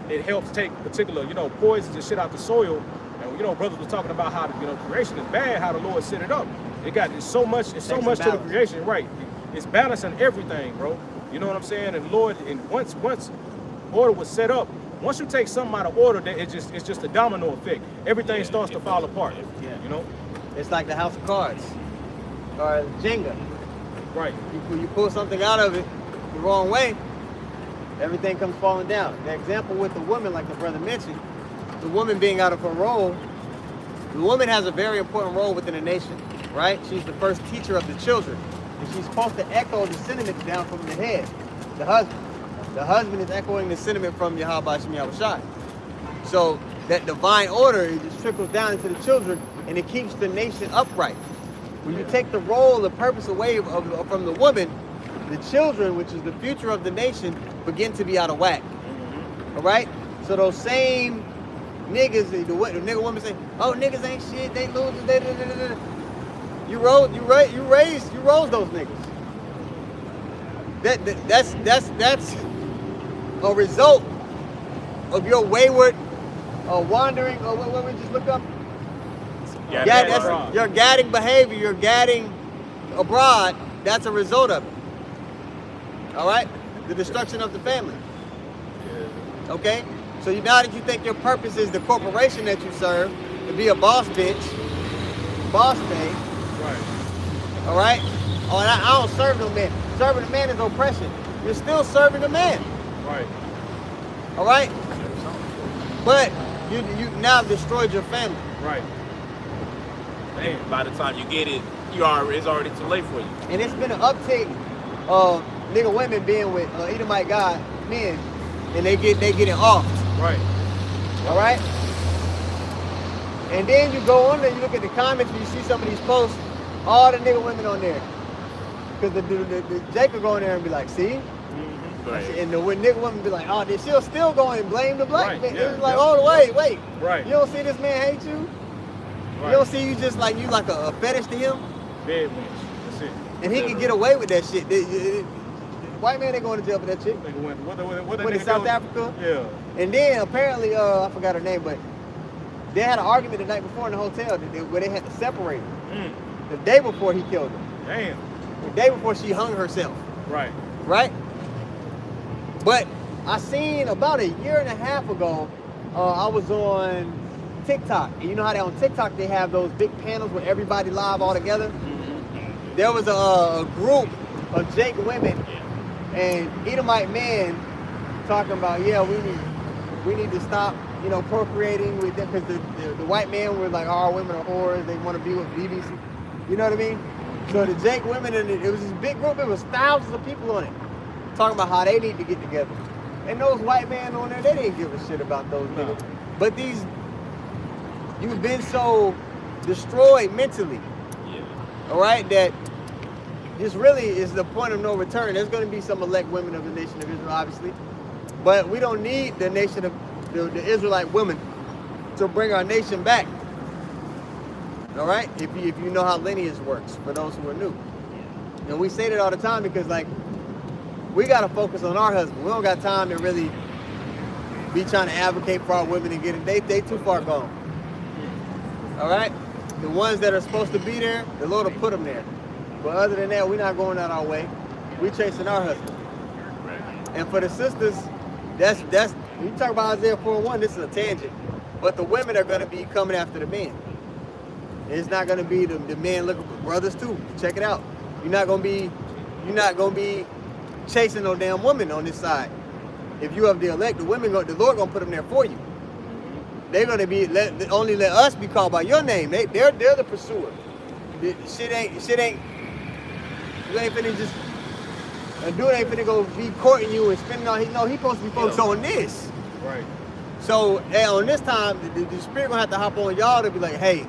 it helps take particular, poisons and shit out the soil. And brothers were talking about how creation is bad, how the Lord set it up. It's so much to the creation, right? It's balancing everything, bro. You know what I'm saying? And Lord, and once order was set up, once you take something out of order, it's just a domino effect. Everything starts to fall apart. Yeah. You know? It's like the house of cards or Jenga. Right. You pull something out of it the wrong way, everything comes falling down. The example with the woman, like the brother mentioned, the woman being out of her role, the woman has a very important role within a nation, right? She's the first teacher of the children. And she's supposed to echo the sentiments down from the head, the husband. The husband is echoing the sentiment from Yahweh Shai. So that divine order, it just trickles down into the children and it keeps the nation upright. When you take the role, the purpose away from the woman, the children, which is the future of the nation, begin to be out of whack. All right? So those same niggas, the nigga woman say, oh, niggas ain't shit, they losers, You rose those niggas. That's a result of your wayward wandering, or what we just look up. Your gadding behavior, your gadding abroad, that's a result of it. All right? The destruction of the family. Okay? So now that you think your purpose is the corporation that you serve, to be a boss bitch, boss thing. Right. All right? Oh, and I don't serve no man. Serving a man is oppression. You're still serving a man. Right. All right? But you now destroyed your family. Right. And by the time you get it, it's already too late for you. And it's been an uptick of nigga women being with Edomite God men, and they getting off. Right. All right? And then you go on there, you look at the comments, and you see some of these posts, all the nigga women on there. Because the Jacob go in there and be like, see? Right. And the nigga woman be like, oh, she'll still go and blame the black man. Yeah, It's like, oh, wait. Right. You don't see this man hate you? Right. You don't see you like a fetish to him? Bed wench. That's And he can get away with that shit. White man ain't going to jail for that shit. What in South Africa? Yeah. And then apparently, I forgot her name, but they had an argument the night before in the hotel where they had to separate her. The day before he killed her. Damn. The day before she hung herself. Right. Right? But I seen about a year and a half ago, I was on TikTok. And you know how on TikTok they have those big panels where everybody live all together? Mm-hmm. There was a group of Jake women and Edomite men talking about, yeah, we need to stop, procreating with them because the white men were like, our women are whores, they want to be with BBC. You know what I mean? So the Jake women, and it was this big group, it was thousands of people on it, talking about how they need to get together. And those white men on there, they didn't give a shit about those niggas. But you've been so destroyed mentally, all right, that this really is the point of no return. There's going to be some elect women of the nation of Israel, obviously, but we don't need the nation of the Israelite women to bring our nation back. All right, if you know how lineage works, for those who are new, and we say that all the time because we got to focus on our husband. We don't got time to really be trying to advocate for our women and get it. They too far gone. All right, the ones that are supposed to be there, the Lord will put them there. But other than that, we're not going out our way. We're chasing our husband. And for the sisters, that's when you talk about Isaiah 4:1, this is a tangent. But the women are going to be coming after the men. It's not going to be the men looking for brothers too. Check it out. You're not going to be chasing no damn woman on this side. If you have the elect, the Lord going to put them there for you. They're going to be only let us be called by your name. They're the pursuer. Shit ain't. You ain't finna just. A dude ain't finna go be courting you and spending all. He supposed to be focused on this. Right. So on this time, the Spirit gonna have to hop on y'all to be like, hey,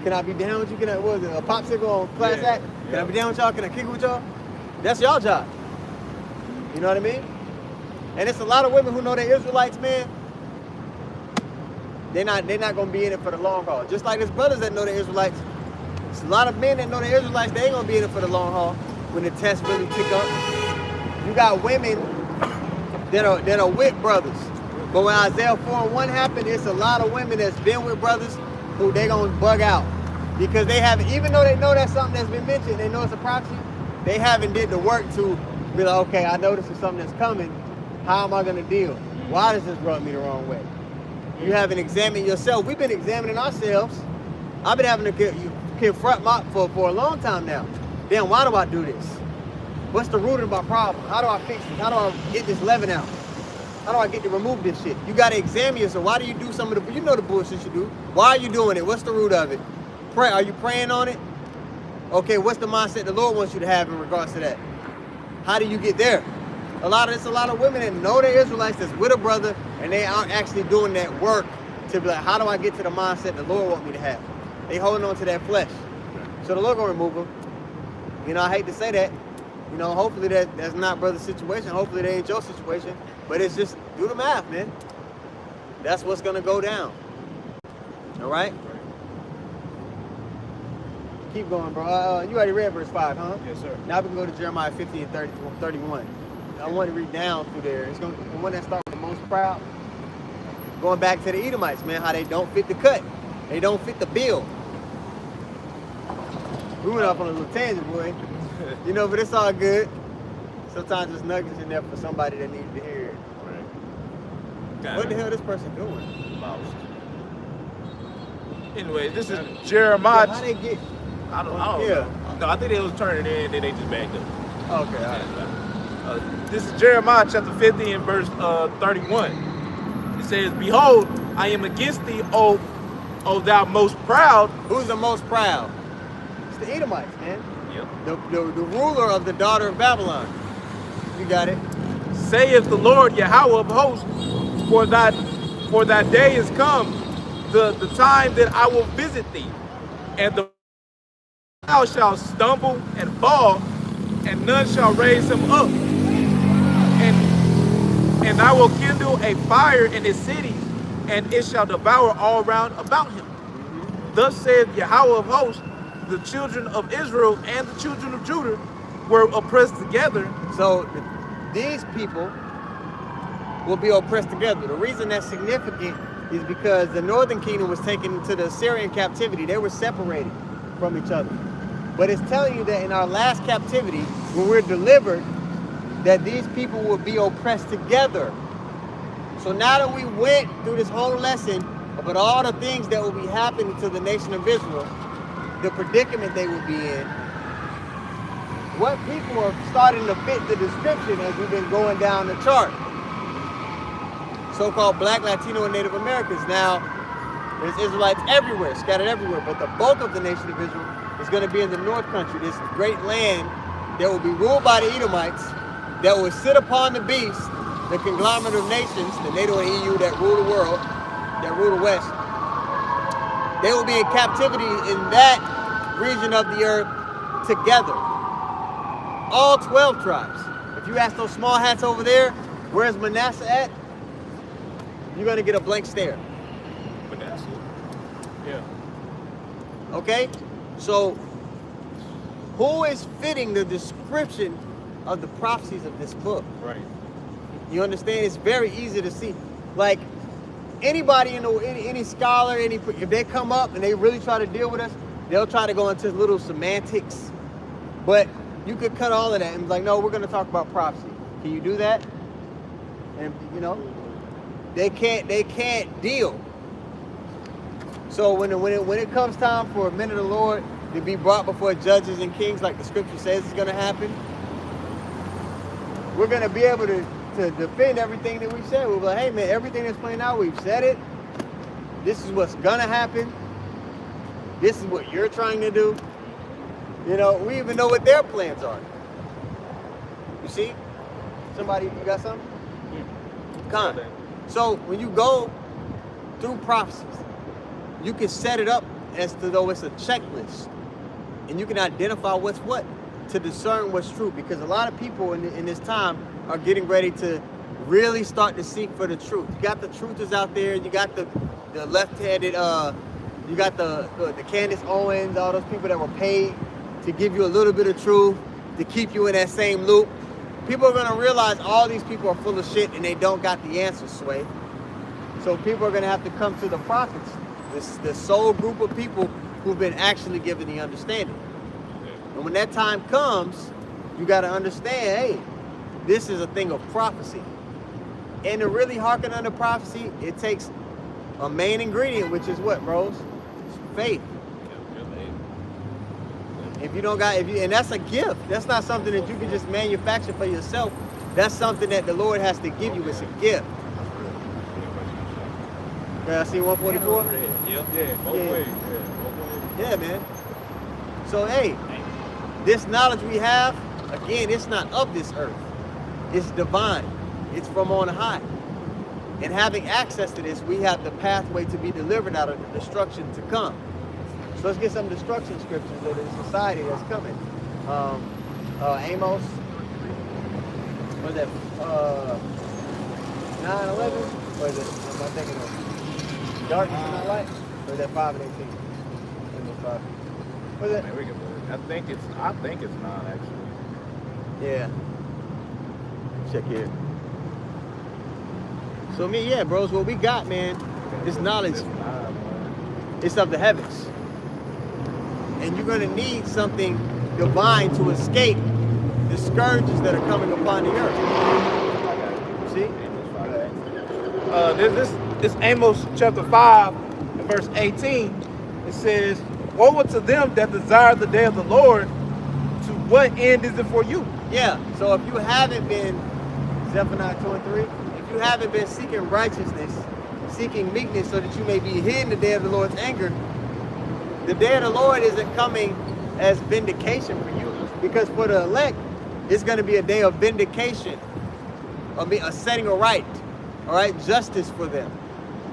can I be down with you? Can I, what is it, a popsicle on class act? Can I be down with y'all? Can I kick it with y'all? That's y'all job. You know what I mean? And it's a lot of women who know they're Israelites, man. They're not gonna be in it for the long haul. Just like there's brothers that know they're Israelites. There's a lot of men that know they're Israelites, they ain't gonna be in it for the long haul when the tests really kick up. You got women that are with brothers. But when Isaiah 4:1 happened, it's a lot of women that's been with brothers who they gonna bug out. Because they haven't, even though they know that's something that's been mentioned, they know it's a prophecy, they haven't did the work to be like, okay, I know this is something that's coming. How am I gonna deal? Why does this rub me the wrong way? You haven't examined yourself. We've been examining ourselves. I've been having to confront for a long time now. Damn, why do I do this? What's the root of my problem? How do I fix this? How do I get this leaven out? How do I get to remove this shit? You gotta examine yourself. Why do you do some of the, the bullshit you do. Why are you doing it? What's the root of it? Pray. Are you praying on it? Okay, what's the mindset the Lord wants you to have in regards to that? How do you get there? A lot of women that know they're Israelites that's with a brother and they aren't actually doing that work to be like, how do I get to the mindset the Lord wants me to have? They holding on to that flesh. So the Lord gonna remove them. I hate to say that. Hopefully that's not brother's situation. Hopefully that ain't your situation. But it's just, do the math, man. That's what's gonna go down. All right? Keep going, bro. You already read verse 5, huh? Yes, sir. Now we can go to Jeremiah 50 and 31. I want to read down through there. It's going to the one that starts with the most proud. Going back to the Edomites, man, how they don't fit the cut. They don't fit the bill. We went off on a little tangent, boy. But it's all good. Sometimes there's nuggets in there for somebody that needs to hear it. Right. What the hell is this person doing? Lost. Anyway, this is Jeremiah. How they get? I don't know. No, I think they was turning in, then they just backed up. Okay, all right. This is Jeremiah chapter 50 and verse 31. It says, behold, I am against thee, O thou most proud. Who's the most proud? It's the Edomites, man. Yep. The ruler of the daughter of Babylon. You got it. Saith the Lord Yahweh of hosts, for thy day is come, the time that I will visit thee, and thou shalt stumble and fall, and none shall raise him up. And I will kindle a fire in his cities, and it shall devour all round about him. thus saith Yahweh of hosts, the children of Israel and the children of Judah were oppressed together. So these people will be oppressed together. The reason that's significant is because the northern kingdom was taken into the Assyrian captivity. They were separated from each other. But it's telling you that in our last captivity, when we're delivered, that these people will be oppressed together. So now that we went through this whole lesson about all the things that will be happening to the nation of Israel, the predicament they will be in, what people are starting to fit the description as we've been going down the chart. So-called Black, Latino, and Native Americans. Now, there's Israelites everywhere, scattered everywhere, but the bulk of the nation of Israel is going to be in the North Country, this great land that will be ruled by the Edomites, that will sit upon the beast, the conglomerate of nations, the NATO and EU that rule the world, that rule the West. They will be in captivity in that region of the earth together. All 12 tribes. If you ask those small hats over there, where's Manasseh at? You're going to get a blank stare. Manasseh? Yeah. Okay? So, who is fitting the description of the prophecies of this book? Right. You understand? It's very easy to see. Like, anybody, any scholar, if they come up and they really try to deal with us, they'll try to go into little semantics. But you could cut all of that and be like, no, we're going to talk about prophecy. Can you do that? And, you know, they can't deal. So when it comes time for a men of the Lord to be brought before judges and kings, like the scripture says is going to happen, we're going to be able to defend everything that we've said. We'll be like, hey man, everything that's playing out, we've said it. This is what's going to happen. This is what you're trying to do. You know, we even know what their plans are. You see? Somebody, you got something? Con. So when you go through prophecies, you can set it up as to though it's a checklist. And you can identify what's what to discern what's true. Because a lot of people in this time are getting ready to really start to seek for the truth. You got the truthers out there. You got the left-handed, you got the Candace Owens, all those people that were paid to give you a little bit of truth, to keep you in that same loop. People are going to realize all these people are full of shit and they don't got the answers, Sway. So people are going to have to come to the prophets, this sole group of people who've been actually given the understanding. And when that time comes, you got to understand, hey, this is a thing of prophecy. And to really hearken unto prophecy, it takes a main ingredient, which is what, bros? It's faith. If you don't got, and that's a gift. That's not something that you can just manufacture for yourself. That's something that the Lord has to give you. It's a gift. Okay, I see 144? Yeah, both ways. Yeah, man. So, hey, this knowledge we have, again, it's not of this earth. It's divine. It's from on high. And having access to this, we have the pathway to be delivered out of the destruction to come. So let's get some destruction scriptures of the society that's coming. Amos, what is that? 9:11? Or is it? Am I thinking of darkness and not light? Or is that 5:18? Amos 5. What is that? I think it's 9 actually. Yeah. Check here. So yeah, bros, what we got, man, this knowledge, it's of the heavens. And you're gonna need something divine to escape the scourges that are coming upon the earth. See? This Amos chapter 5 and verse 18. It says, woe unto them that desire the day of the Lord. To what end is it for you? Yeah, so if you haven't been, Zephaniah 2 and 3, if you haven't been seeking righteousness, seeking meekness so that you may be hid in the day of the Lord's anger, the day of the Lord isn't coming as vindication for you. Because for the elect, it's going to be a day of vindication, a setting of right, all right, justice for them,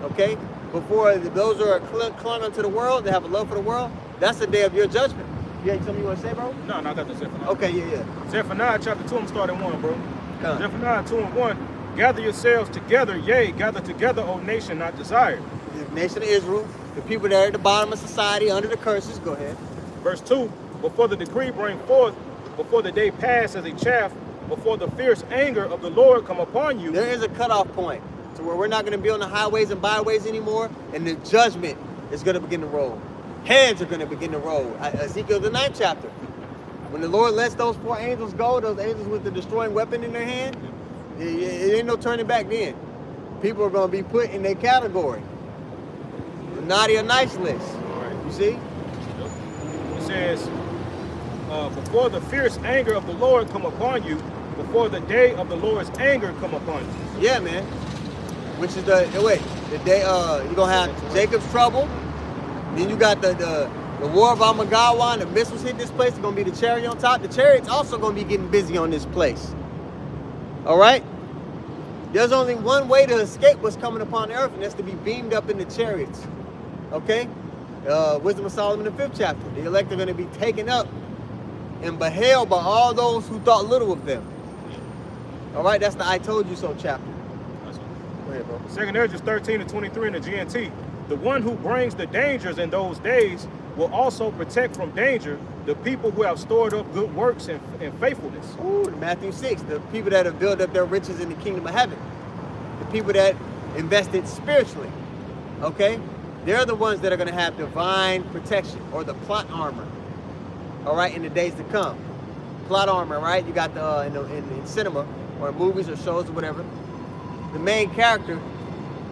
okay? Before those who are clung unto the world, they have a love for the world, that's the day of your judgment. You got something you want to say, bro? No, I got the Zephaniah. Okay, yeah. Zephaniah chapter 2, I'm starting 1, bro. Come. Zephaniah 2 and 1. Gather yourselves together, yea, gather together, O nation not desired. The nation of Israel, The people that are at the bottom of society, under the curses. Go ahead. Verse 2, before the decree bring forth, before the day pass as a chaff, before the fierce anger of the Lord come upon you. There is a cutoff point to where we're not going to be on the highways and byways anymore, and the judgment is going to begin to roll. Hands are going to begin to roll. Ezekiel, the 9th chapter. When the Lord lets those 4 angels go, those angels with the destroying weapon in their hand, it ain't no turning back then. People are going to be put in their category. The naughty or nice list. You see? It says, before the fierce anger of the Lord come upon you, before the day of the Lord's anger come upon you. Yeah, man. Which is the day you're gonna have Jacob's trouble. Then you got the war of Amagawa, and the missiles hit this place. It's gonna be the chariot on top. The chariot's also gonna be getting busy on this place. All right. There's only one way to escape what's coming upon the earth, and that's to be beamed up in the chariots. Okay. Wisdom of Solomon, the 5th chapter. The elect are gonna be taken up and beheld by all those who thought little of them. All right. That's the I told you so chapter. Go ahead, bro. 2 Ezra 13 and 23 in the GNT. The one who brings the dangers in those days will also protect from danger the people who have stored up good works and faithfulness. Ooh, Matthew 6, the people that have built up their riches in the kingdom of heaven. The people that invested spiritually. Okay? They're the ones that are going to have divine protection, or the plot armor. All right, in the days to come. Plot armor, right? You got the in cinema or movies or shows or whatever. The main character,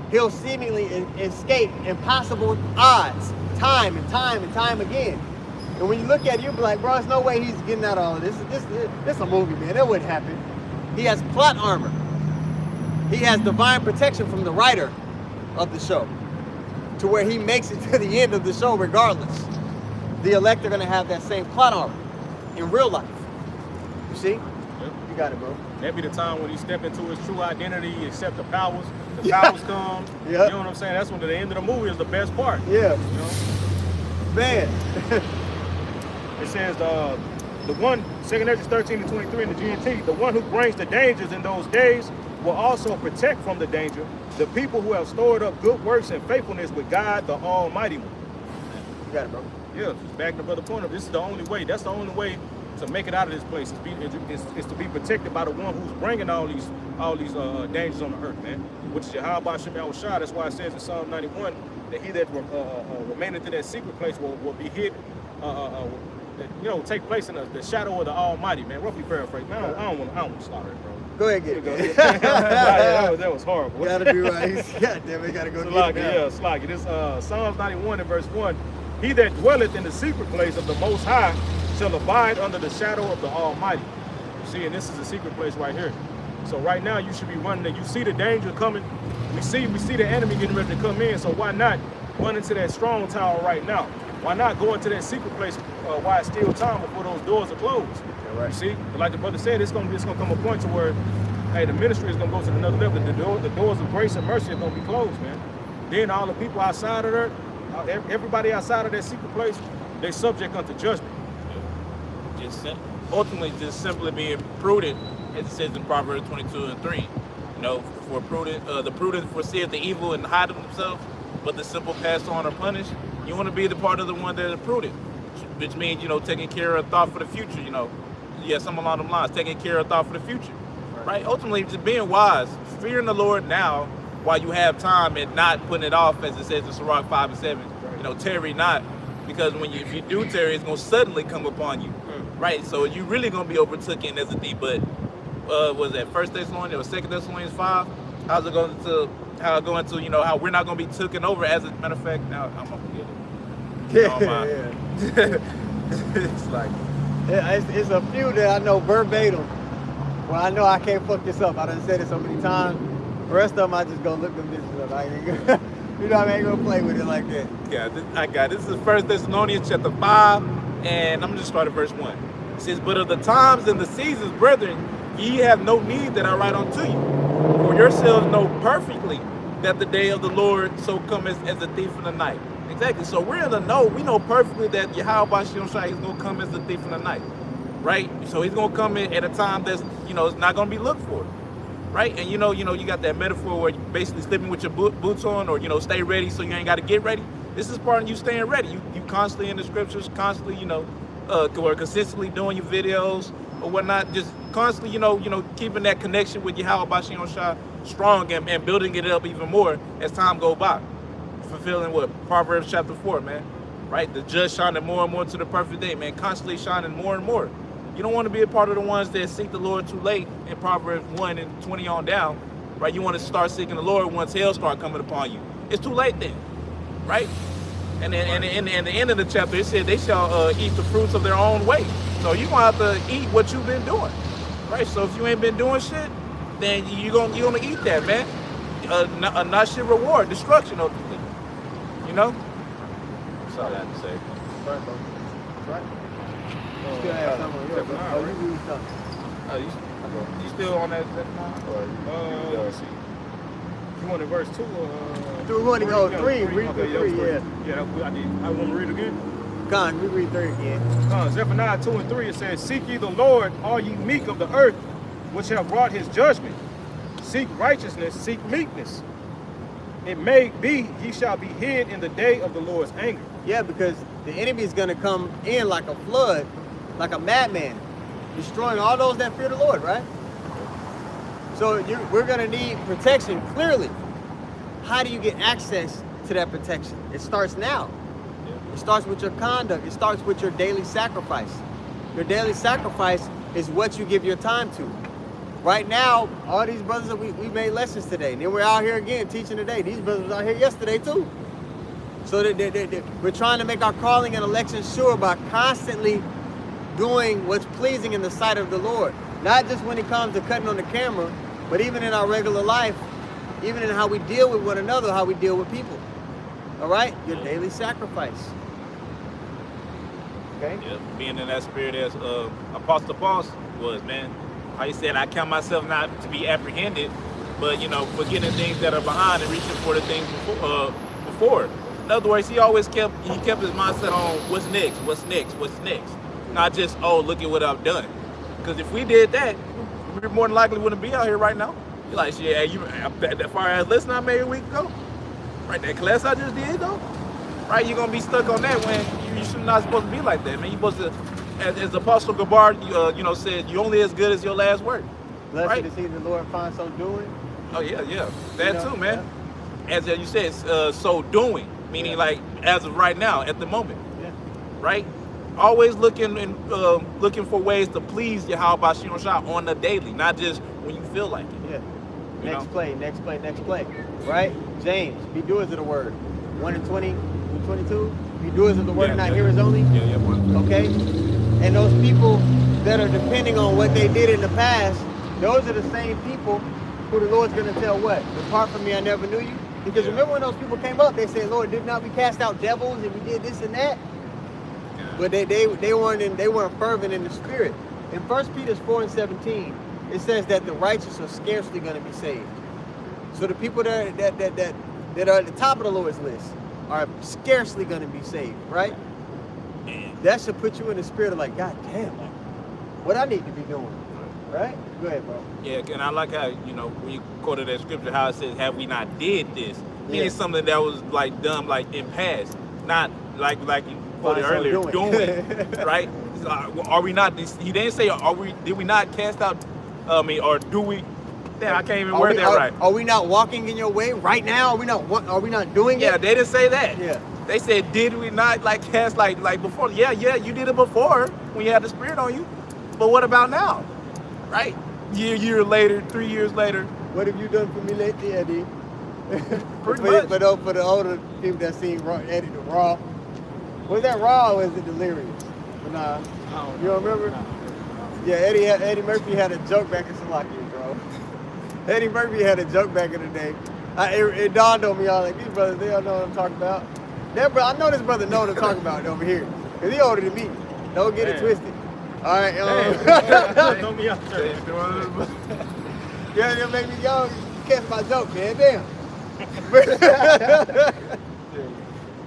he'll seemingly escape impossible odds time and time and time again. And when you look at it, you'll be like, bro, there's no way he's getting out of all of this. This is a movie, man. That wouldn't happen. He has plot armor. He has divine protection from the writer of the show to where he makes it to the end of the show regardless. The elect are going to have that same plot armor in real life. You see? Yep. You got it, bro. That'd be the time when he step into his true identity, accept the powers. The powers come. Yep. You know what I'm saying? That's when the end of the movie is the best part. Yeah. You know? Man. It says the one, 2 Ezra 13 and 23 in the GNT, the one who brings the dangers in those days will also protect from the danger the people who have stored up good works and faithfulness with God, the Almighty One. You got it, bro. Yeah, back to brother point of this is the only way. That's the only way to make it out of this place is to be protected by the one who's bringing all these dangers on the earth, man. Which is Yahweh Shem Yahushua. That's why it says in Psalm 91 that he that remaineth in that secret place will be hid, take place in the shadow of the Almighty, man. Roughly paraphrase, man. I don't want to slaughter it, bro. Go ahead, get it. that was horrible. Gotta be right. God damn it, gotta go get it. Yeah, Slaggy. This Psalms 91 and verse 1. He that dwelleth in the secret place of the Most High shall abide under the shadow of the Almighty. You see, and this is the secret place right here. So right now you should be running. You see the danger coming. We see the enemy getting ready to come in. So why not run into that strong tower right now? Why not go into that secret place while it's still time before those doors are closed? Yeah, right. You see, but like the brother said, it's gonna come a point to where, hey, the ministry is gonna go to another level. The doors of grace and mercy are gonna be closed, man. Then all the people outside of there, everybody outside of that secret place, they subject unto judgment. Ultimately, just simply being prudent, as it says in Proverbs 22 and 3. You know, for prudent, the prudent foreseeth the evil and hide themselves, but the simple pass on or punish. You want to be the part of the one that is prudent, which means, taking care of thought for the future. Something along them lines, taking care of thought for the future, right? Ultimately, just being wise, fearing the Lord now while you have time, and not putting it off, as it says in Sirach 5 and 7. Tarry not, because if you do tarry, it's gonna suddenly come upon you, right? So you really gonna be overtaken as a thief. But was that 1 Thessalonians or 2 Thessalonians 5? How's it going to? How we're not gonna be taken over? As a matter of fact, now I'm gonna forget it. Yeah. It's like it's a few that I know verbatim. Well, I know I can't fuck this up. I done said it so many times. The rest of them, I just go look them bitches up. I ain't gonna play with it like that. Yeah, I got it. This is 1 Thessalonians chapter 5, and I'm just start at verse 1. It says, "But of the times and the seasons, brethren, ye have no need that I write unto you. For yourselves know perfectly that the day of the Lord so cometh as a thief in the night." Exactly. So we're in the know. We know perfectly that Yahweh Shem Shai is going to come as a thief in the night, right? So he's going to come in at a time that's, it's not going to be looked for, right? And you got that metaphor where you're basically sleeping with your boots on, or stay ready so you ain't got to get ready. This is part of you staying ready. You constantly in the scriptures, constantly, or consistently doing your videos or whatnot, just constantly, keeping that connection with Yahweh Bashem Shah strong and building it up even more as time go by. Fulfilling what? Proverbs chapter 4, man. Right? The just shining more and more to the perfect day, man. Constantly shining more and more. You don't want to be a part of the ones that seek the Lord too late in Proverbs 1 and 20 on down, right? You want to start seeking the Lord once hell start coming upon you. It's too late then, right? And then in the end of the chapter, it said they shall eat the fruits of their own way. So you're going to have to eat what you've been doing, right? So if you ain't been doing shit, then you're gonna eat that, man. A not shit reward, destruction ultimately. You know? That's all I have to say. Right, bro. Right. Still have something on yours, bro. Oh, you read something. You still on that now? Let's see. You want in verse 2 or? Do we want to go 3? Read Okay, the 3, yeah. Yeah, I did. I want to read again. Con, we read 3 again. Zephaniah 2 and 3, it says, Seek ye the Lord, all ye meek of the earth, which have wrought his judgment. Seek righteousness, seek meekness. It may be ye shall be hid in the day of the Lord's anger. Yeah, because the enemy is going to come in like a flood, like a madman, destroying all those that fear the Lord, right? So we're going to need protection, clearly. How do you get access to that protection? It starts now. It starts with your conduct. It starts with your daily sacrifice. Your daily sacrifice is what you give your time to. Right now, all these brothers, we made lessons today. And then we're out here again teaching today. These brothers was out here yesterday too. So we're trying to make our calling and election sure by constantly doing what's pleasing in the sight of the Lord. Not just when it comes to cutting on the camera, but even in our regular life, even in how we deal with one another, how we deal with people. All right? Your daily sacrifice. Okay? Yeah, being in that spirit as Apostle Paul was, man. How he said, I count myself not to be apprehended, but, forgetting things that are behind and reaching for the things before. In other words, he kept his mindset on what's next. Not just, oh, look at what I've done. Because if we did that, we more than likely wouldn't be out here right now. You're like, yeah, that far as lesson I made a week ago, right? That class I just did, though, right? You're going to be stuck on that when you should not supposed to be like that, man. You're supposed to, as Apostle Gabar, said, you're only as good as your last word. Blessed right? to see the Lord find so doing. Oh, yeah. That too, man. Yeah. As you said, so doing, meaning like as of right now, at the moment, right? Always looking for ways to please Yahweh Bashem Shah on the daily, not just when you feel like it. Yeah. Next play. Right? James, be doers of the word. 1 and 20, 22. Be doers of the word, not hearers only. Yeah. Okay? And those people that are depending on what they did in the past, those are the same people who the Lord's going to tell what? Depart from me, I never knew you. Because remember when those people came up, they said, Lord, did not we cast out devils and we did this and that? But they weren't fervent in the spirit. In 1 Peter 4 and 17, it says that the righteous are scarcely going to be saved. So the people that are at the top of the Lord's list are scarcely going to be saved, right? That should put you in the spirit of like, God damn, what I need to be doing, right? Go ahead, bro. Yeah, and I like how, when you quoted that scripture, how it says, have we not did this? Meaning something that was like done like in past, not like you quoted earlier, doing right? Are we not, he didn't say, did we not cast out, or do we, damn, I can't even word that right. Are we not walking in your way right now? Are we not doing it? Yeah, they didn't say that. Yeah. They said, did we not cast like before? Yeah, you did it before when you had the spirit on you. But what about now? Right? Year later, 3 years later. What have you done for me lately, Eddie? Pretty much. For the older people that seen Eddie the Raw. Was that Raw or was it Delirious? But nah. You don't remember? Yeah, Eddie Murphy had a joke back in Salakia, bro. Eddie Murphy had a joke back in the day. It dawned on me, all like, these brothers, they don't know what I'm talking about. I know this brother know what I'm talking about over here. Because he older than me. Don't get it twisted. All right. Throw me out there. Yeah, that make me young. You catch my joke, man. Damn.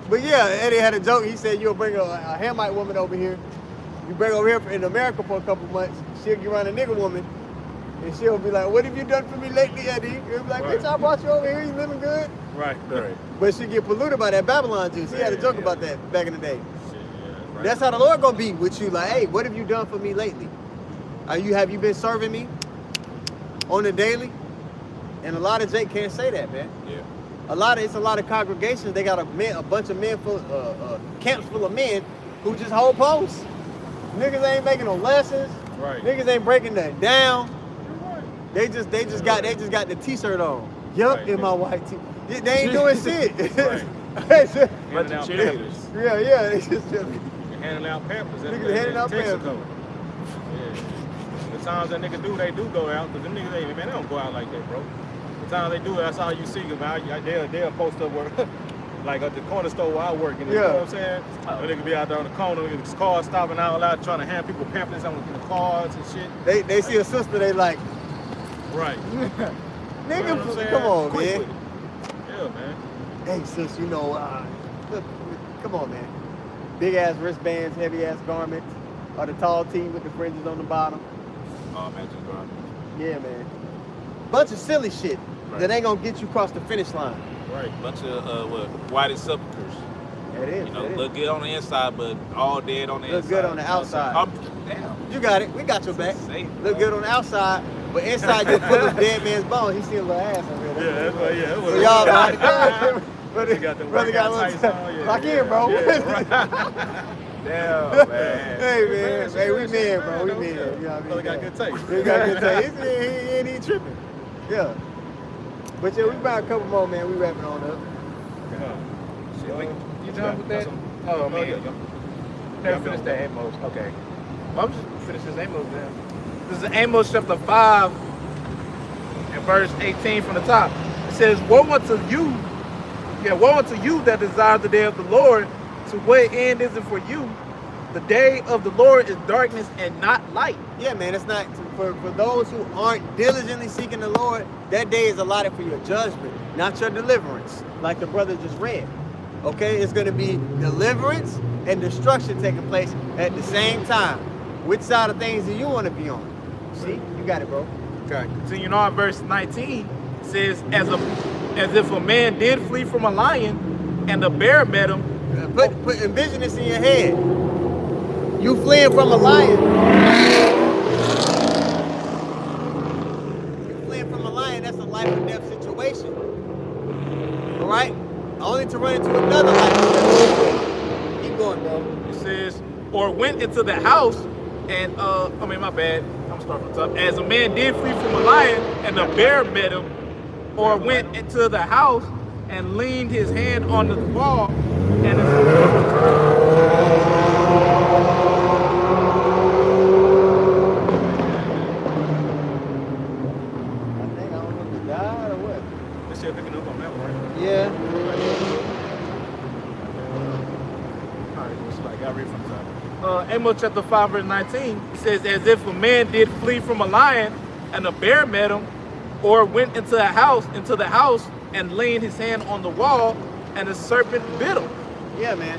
But yeah, Eddie had a joke. He said, you'll bring a Hamite woman over here. You bring her over here in America for a couple months. She'll get around a nigga woman. And she'll be like, what have you done for me lately, Eddie? You'll be like, bitch, I brought you over here. You living good? Right. But she get polluted by that Babylon juice. He had a joke about that back in the day. Shit, yeah, right. That's how the Lord gonna be with you. Like, hey, what have you done for me lately? Have you been serving me on the daily? And a lot of Jake can't say that, man. Yeah. It's a lot of congregations. They got a bunch of men full, camps full of men who just hold posts. Niggas ain't making no lessons. Right. Niggas ain't breaking that down. Right. They just got the t-shirt on. Yup, Right. in my white tee. They ain't doing shit. Right. It's just- Handing out pampers. yeah, they just Handing out pampers. Niggas handing out pampers. Yeah. The times that niggas do, they do go out. Because them niggas, man, they don't go out like that, bro. The times they do, that's all you see. They'll post up where, like at the corner store where I work. You know what I'm saying? They niggas be out there on the corner, niggas cars stopping out loud, trying to hand people pamphlets on the cars and shit. They see a sister, they like, Right. nigga, You know what I'm saying? come on, Quick man. with it. Yeah, man. Hey, sis, look, come on, man. Big ass wristbands, heavy ass garments, or the tall tee with the fringes on the bottom. Oh, man, just garments. Yeah, man. Bunch of silly shit Right. that ain't gonna get you across the finish line. Right. Bunch of whited sepulchres. That is. You know, that is. look good on the inside, but all dead on the Look inside. good on the outside. Damn. You got it. We got your back. Safe, Look good on the outside, but inside you're full of dead man's bone. He see a little ass on here. Yeah, that's what, yeah. So y'all behind the curve. Brother got the Brother got a tights little on, yeah, lock yeah, in, bro. yeah, right. Damn, man. Hey, man. Hey, we men, bro. We though, men. yeah. You know what I mean? Brother got good taste. He got good taste. He ain't even tripping. Yeah. But yeah, we about a couple more, man. We wrapping on up. You done with that? Oh, man. Never finished that Amos. Okay. Well, I'm just finish this Amos then. This is Amos chapter 5 and verse 18 from the top. It says, woe unto you that desire the day of the Lord. To what end is it for you? The day of the Lord is darkness and not light. Yeah, man. It's not for those who aren't diligently seeking the Lord. That day is allotted for your judgment, not your deliverance, like the brother just read. Okay, it's going to be deliverance and destruction taking place at the same time. Which side of things do you want to be on? See, you got it, bro. Okay. Continuing on, verse 19 says, as if a man did flee from a lion, and the bear met him. Put envision this in your head. You fleeing from a lion. You fleeing from a lion. That's a life or death situation. All right. Only to run into another life or death situation. Keep going, bro. It says, or went into the house, and my bad. I'm starting from the top. As a man did flee from a lion, and the bear met him, or went into the house and leaned his hand on the wall, and Still picking up on that one, right? Yeah. I'll read from the top. Amos chapter 5 verse 19 says, as if a man did flee from a lion and a bear met him, or went into the house and leaned his hand on the wall and a serpent bit him. Yeah, man.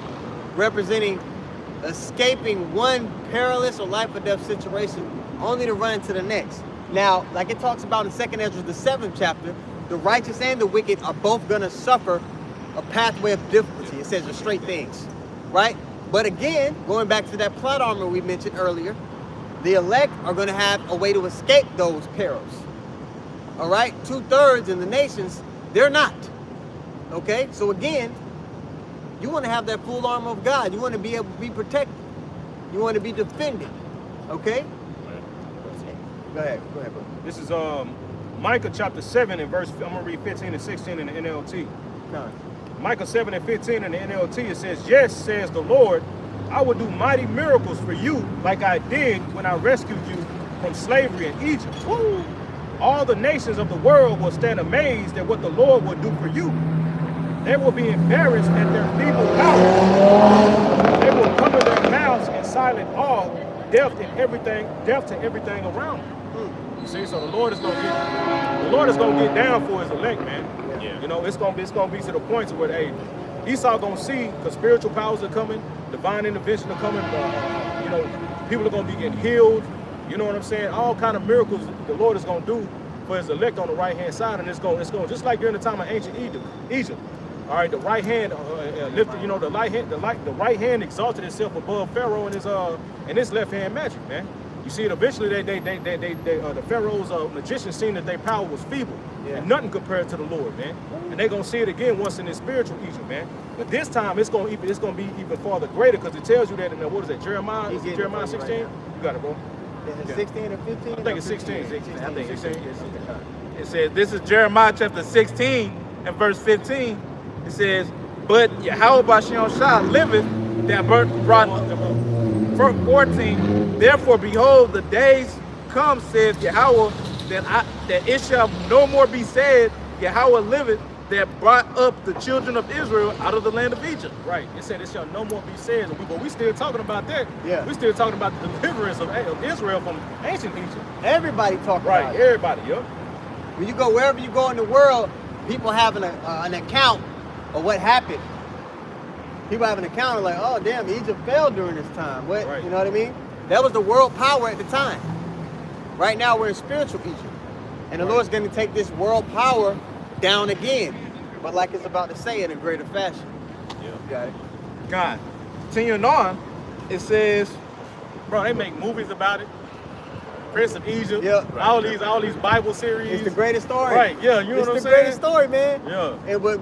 Representing escaping one perilous or life or death situation only to run into the next. Now, like it talks about in 2nd Ezra, the 7th chapter, the righteous and the wicked are both going to suffer a pathway of difficulty. It says the straight things, right? But again, going back to that plot armor we mentioned earlier, the elect are going to have a way to escape those perils. All right? 2/3 in the nations, they're not. Okay? So again, you want to have that full armor of God. You want to be able to be protected. You want to be defended. Okay? Go ahead, bro. This is Micah chapter 7 and verse, I'm going to read 15 and 16 in the NLT. No. Micah 7 and 15 in the NLT, it says, yes, says the Lord, I will do mighty miracles for you like I did when I rescued you from slavery in Egypt. Woo! All the nations of the world will stand amazed at what the Lord will do for you. They will be embarrassed at their feeble power. They will cover their mouths in silent awe, deaf to everything around them. You see, so the Lord is gonna get down for his elect, man. Yeah. You know, it's gonna be to the point to where, hey, Esau gonna see, because spiritual powers are coming, divine intervention are coming. People are gonna be getting healed. You know what I'm saying? All kind of miracles the Lord is gonna do for his elect on the right hand side, and it's going just like during the time of ancient Egypt. All right, the right hand lifted, you know, the right hand exalted itself above Pharaoh and his left hand magic, man. You see it eventually. The Pharaoh's magicians seen that their power was feeble and nothing compared to the Lord, man. And they're gonna see it again once in the spiritual Egypt, man. But this time it's gonna be even farther greater, because it tells you that in the, what is that, Jeremiah? Is it Jeremiah 16? Right, you got it, bro. Is it 16 or 15? I think it's 16. I think it's 16. It says, this is Jeremiah chapter 16 and verse 15. It says, but Yahweh Bashem Shah liveth, that brought 14. Therefore, behold, the days come, saith Yahweh, that it shall no more be said, Yahweh liveth, that brought up the children of Israel out of the land of Egypt. Right. It said it shall no more be said, but we still talking about that. Yeah. We still talking about the deliverance of Israel from ancient Egypt. Everybody talking about Right. it. Everybody, yeah. When you go wherever you go in the world, people have an account of what happened. People have an account of like, oh damn, Egypt fell during this time. What? Right. You know what I mean? That was the world power at the time. Right now we're in spiritual Egypt, and the Lord's going to take this world power down again, but like it's about to say, in a greater fashion. Yeah. Got it. God. Continuing on, it says, Bro, they make movies about it. Prince of Egypt. Yeah. All these Bible series. It's the greatest story. Right. Yeah. You know It's what I'm the saying? greatest story, man. Yeah. And but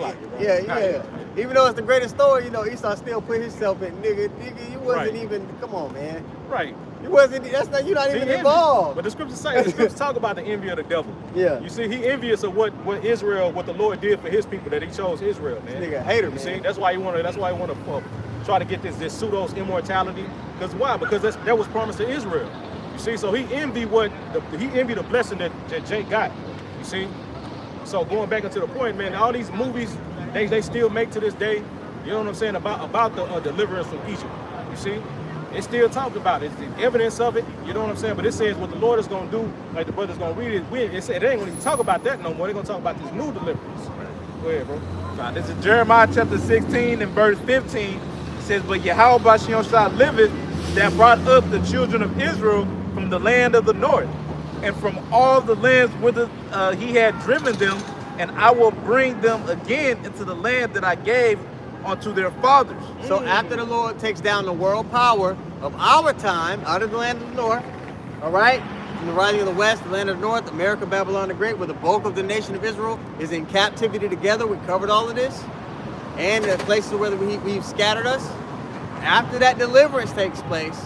like it, bro. yeah. Yeah. Even though it's the greatest story, you know, Esau still put himself in. Nigga, you wasn't Right. even. Come on, man. Right. You wasn't. That's not. You're not He even envy. involved. But the scriptures say, the scriptures talk about the envy of the devil. Yeah. You see, he envious of what the Lord did for his people, that he chose Israel, man. This nigga a hater, You man. see, that's why he wanted to try to get this pseudo immortality. Because why? Because that was promised to Israel. You see, so he envied the blessing that Jake got. You see, so going back into the point, man, all these movies they still make to this day. You know what I'm saying about the deliverance from Egypt. You see, it still talked about it. It's the evidence of it. You know what I'm saying? But it says what the Lord is going to do. Like the brother's going to read it. It said they ain't going to even talk about that no more. They're going to talk about this new deliverance. Go ahead, bro. now, this is Jeremiah chapter 16 and verse 15. It says, but Yahweh Bashem Shah liveth, that brought up the children of Israel from the land of the north, and from all the lands whither he had driven them, and I will bring them again into the land that I gave unto their fathers. So after the Lord takes down the world power of our time out of the land of the north, all right, from the rising of the west, the land of the north, America, Babylon the Great, where the bulk of the nation of Israel is in captivity together. We covered all of this. And the places where we've scattered us. After that deliverance takes place,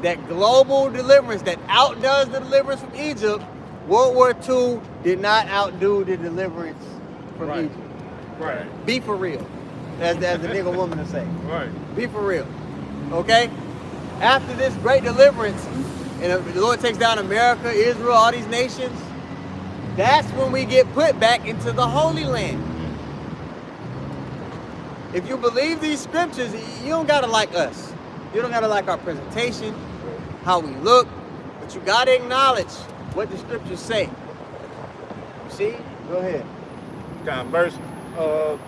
that global deliverance that outdoes the deliverance from Egypt, World War II did not outdo the deliverance from Right. Egypt. Right. Be for real, as the nigga woman to say. Right. Be for real. Okay? After this great deliverance, and the Lord takes down America, Israel, all these nations, that's when we get put back into the Holy Land. If you believe these scriptures, you don't gotta like us. You don't gotta like our presentation, how we look, but you gotta acknowledge what the scriptures say. You see? Go ahead. Verse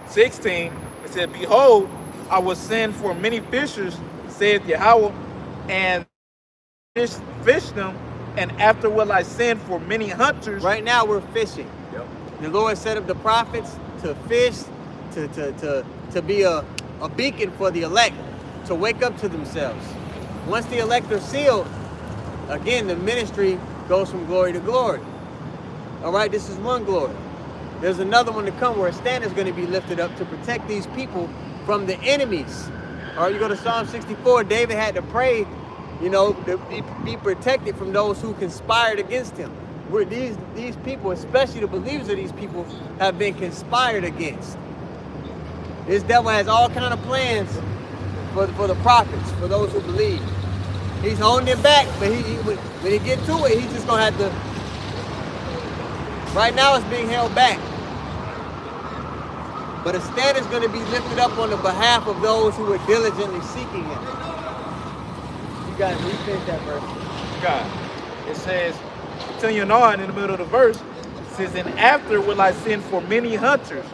16, it said, behold, I will send for many fishers, saith Yahweh, and fish them, and after will I send for many hunters. Right now we're fishing. Yep. The Lord set up the prophets to fish, to be a beacon for the elect, to wake up to themselves. Once the elect are sealed, again, the ministry goes from glory to glory. All right, this is one glory. There's another one to come where a standard is going to be lifted up to protect these people from the enemies. All right, you go to Psalm 64, David had to pray, you know, to be protected from those who conspired against him. Where these people, especially the believers of these people, have been conspired against. This devil has all kind of plans for the prophets, for those who believe. He's holding it back, but when he get to it, he's just gonna have to. Right now, it's being held back, but a standard is going to be lifted up on the behalf of those who are diligently seeking Him. You guys, refinish that verse. God. It says, continuing on in the middle of the verse, it says, and after will I send for many hunters,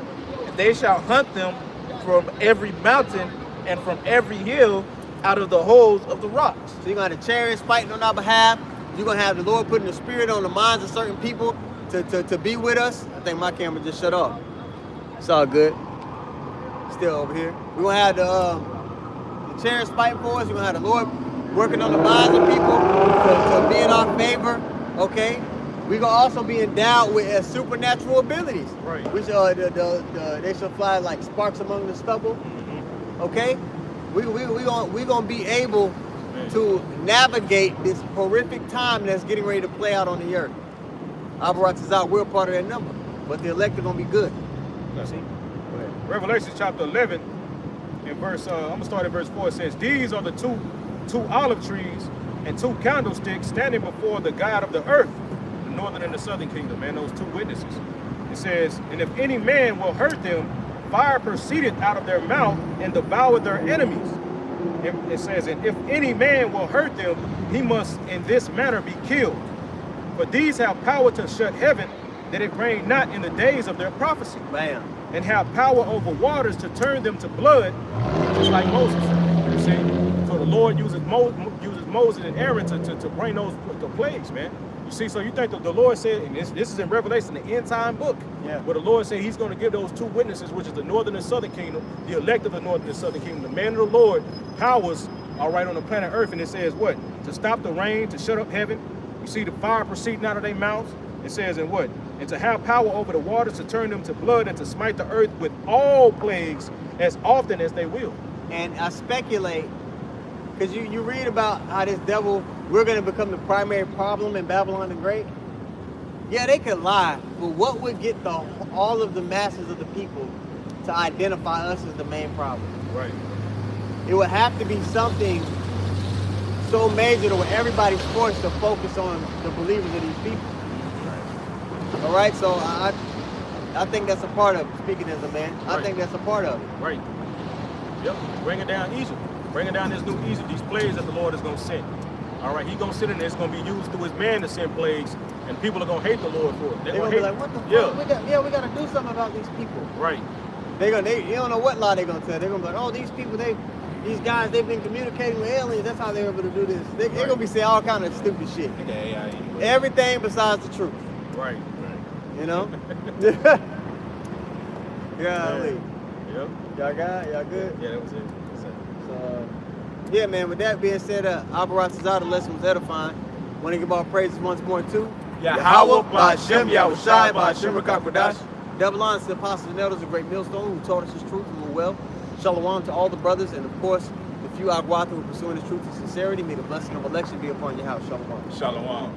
and they shall hunt them from every mountain and from every hill out of the holes of the rocks. So you're going to have chariots fighting on our behalf. you're gonna have the Lord putting the spirit on the minds of certain people to be with us. I think my camera just shut off. It's all good. Still over here. We're gonna have the chariots fight for us. We're gonna have the Lord working on the minds of people to be in our favor. Okay. We're gonna also be endowed with supernatural abilities. Right. Which they shall fly like sparks among the stubble. Okay. We gonna be able to navigate this horrific time that's getting ready to play out on the earth. Abarat is out. We're a part of that number, but the elect are gonna be good. Let's see. Revelation chapter 11, and verse. I'm gonna start at verse 4. It says, "These are the two olive trees and two candlesticks standing before the God of the earth, the northern and the southern kingdom." Man, those two witnesses. It says, "And if any man will hurt them, fire proceeded out of their mouth and devoured their enemies." It says, "And if any man will hurt them, he must in this manner be killed. For these have power to shut heaven, that it rain not in the days of their prophecy. Bam. And have power over waters to turn them to blood, just like Moses." You see? So the Lord uses Moses and Aaron to bring those the plagues, man. You see, so you think that the Lord said, and this is in Revelation, the end time book, where the Lord said he's going to give those two witnesses, which is the northern and southern kingdom, the elect of the northern and southern kingdom, the man of the Lord, powers are right on the planet Earth. And it says what? To stop the rain, to shut up heaven. You see the fire proceeding out of their mouths. It says in what? And to have power over the waters, to turn them to blood, and to smite the earth with all plagues as often as they will. And I speculate, because you read about how this devil, we're going to become the primary problem in Babylon the Great. Yeah, they could lie, but what would get all of the masses of the people to identify us as the main problem? Right. It would have to be something so major that where everybody's forced to focus on the believers of these people. All right, so I think that's a part of it, speaking as a man. I think that's a part of it. Right. Yep. Bringing down Egypt. Bringing down this new Egypt, these plagues that the Lord is going to send. All right, he's going to send it, and it's going to be used through his man to send plagues, and people are going to hate the Lord for it. They're going to be like, what the fuck? We got to do something about these people. Right. You don't know what lie they're going to tell. They're going to be like, oh, these people, these guys, they've been communicating with aliens. That's how they're able to do this. They're going to be saying all kind of stupid shit. Everything besides the truth. Right. You know? Golly. Yep. Y'all got it? Y'all good? Yeah, that was it. So, yeah, man, with that being said, Abarat is out. The lesson was edifying. Want to give all praises once more, too? Yahweh, Ba'ashem, Yahushai, Ba'ashem, Rakakwadash. Double honors to the apostles and elders, a great millstone who taught us his truth and will well. Shalom to all the brothers, and of course, the few Agwata who are pursuing his truth and sincerity. May the blessing of election be upon your house. Shalom. Shalom.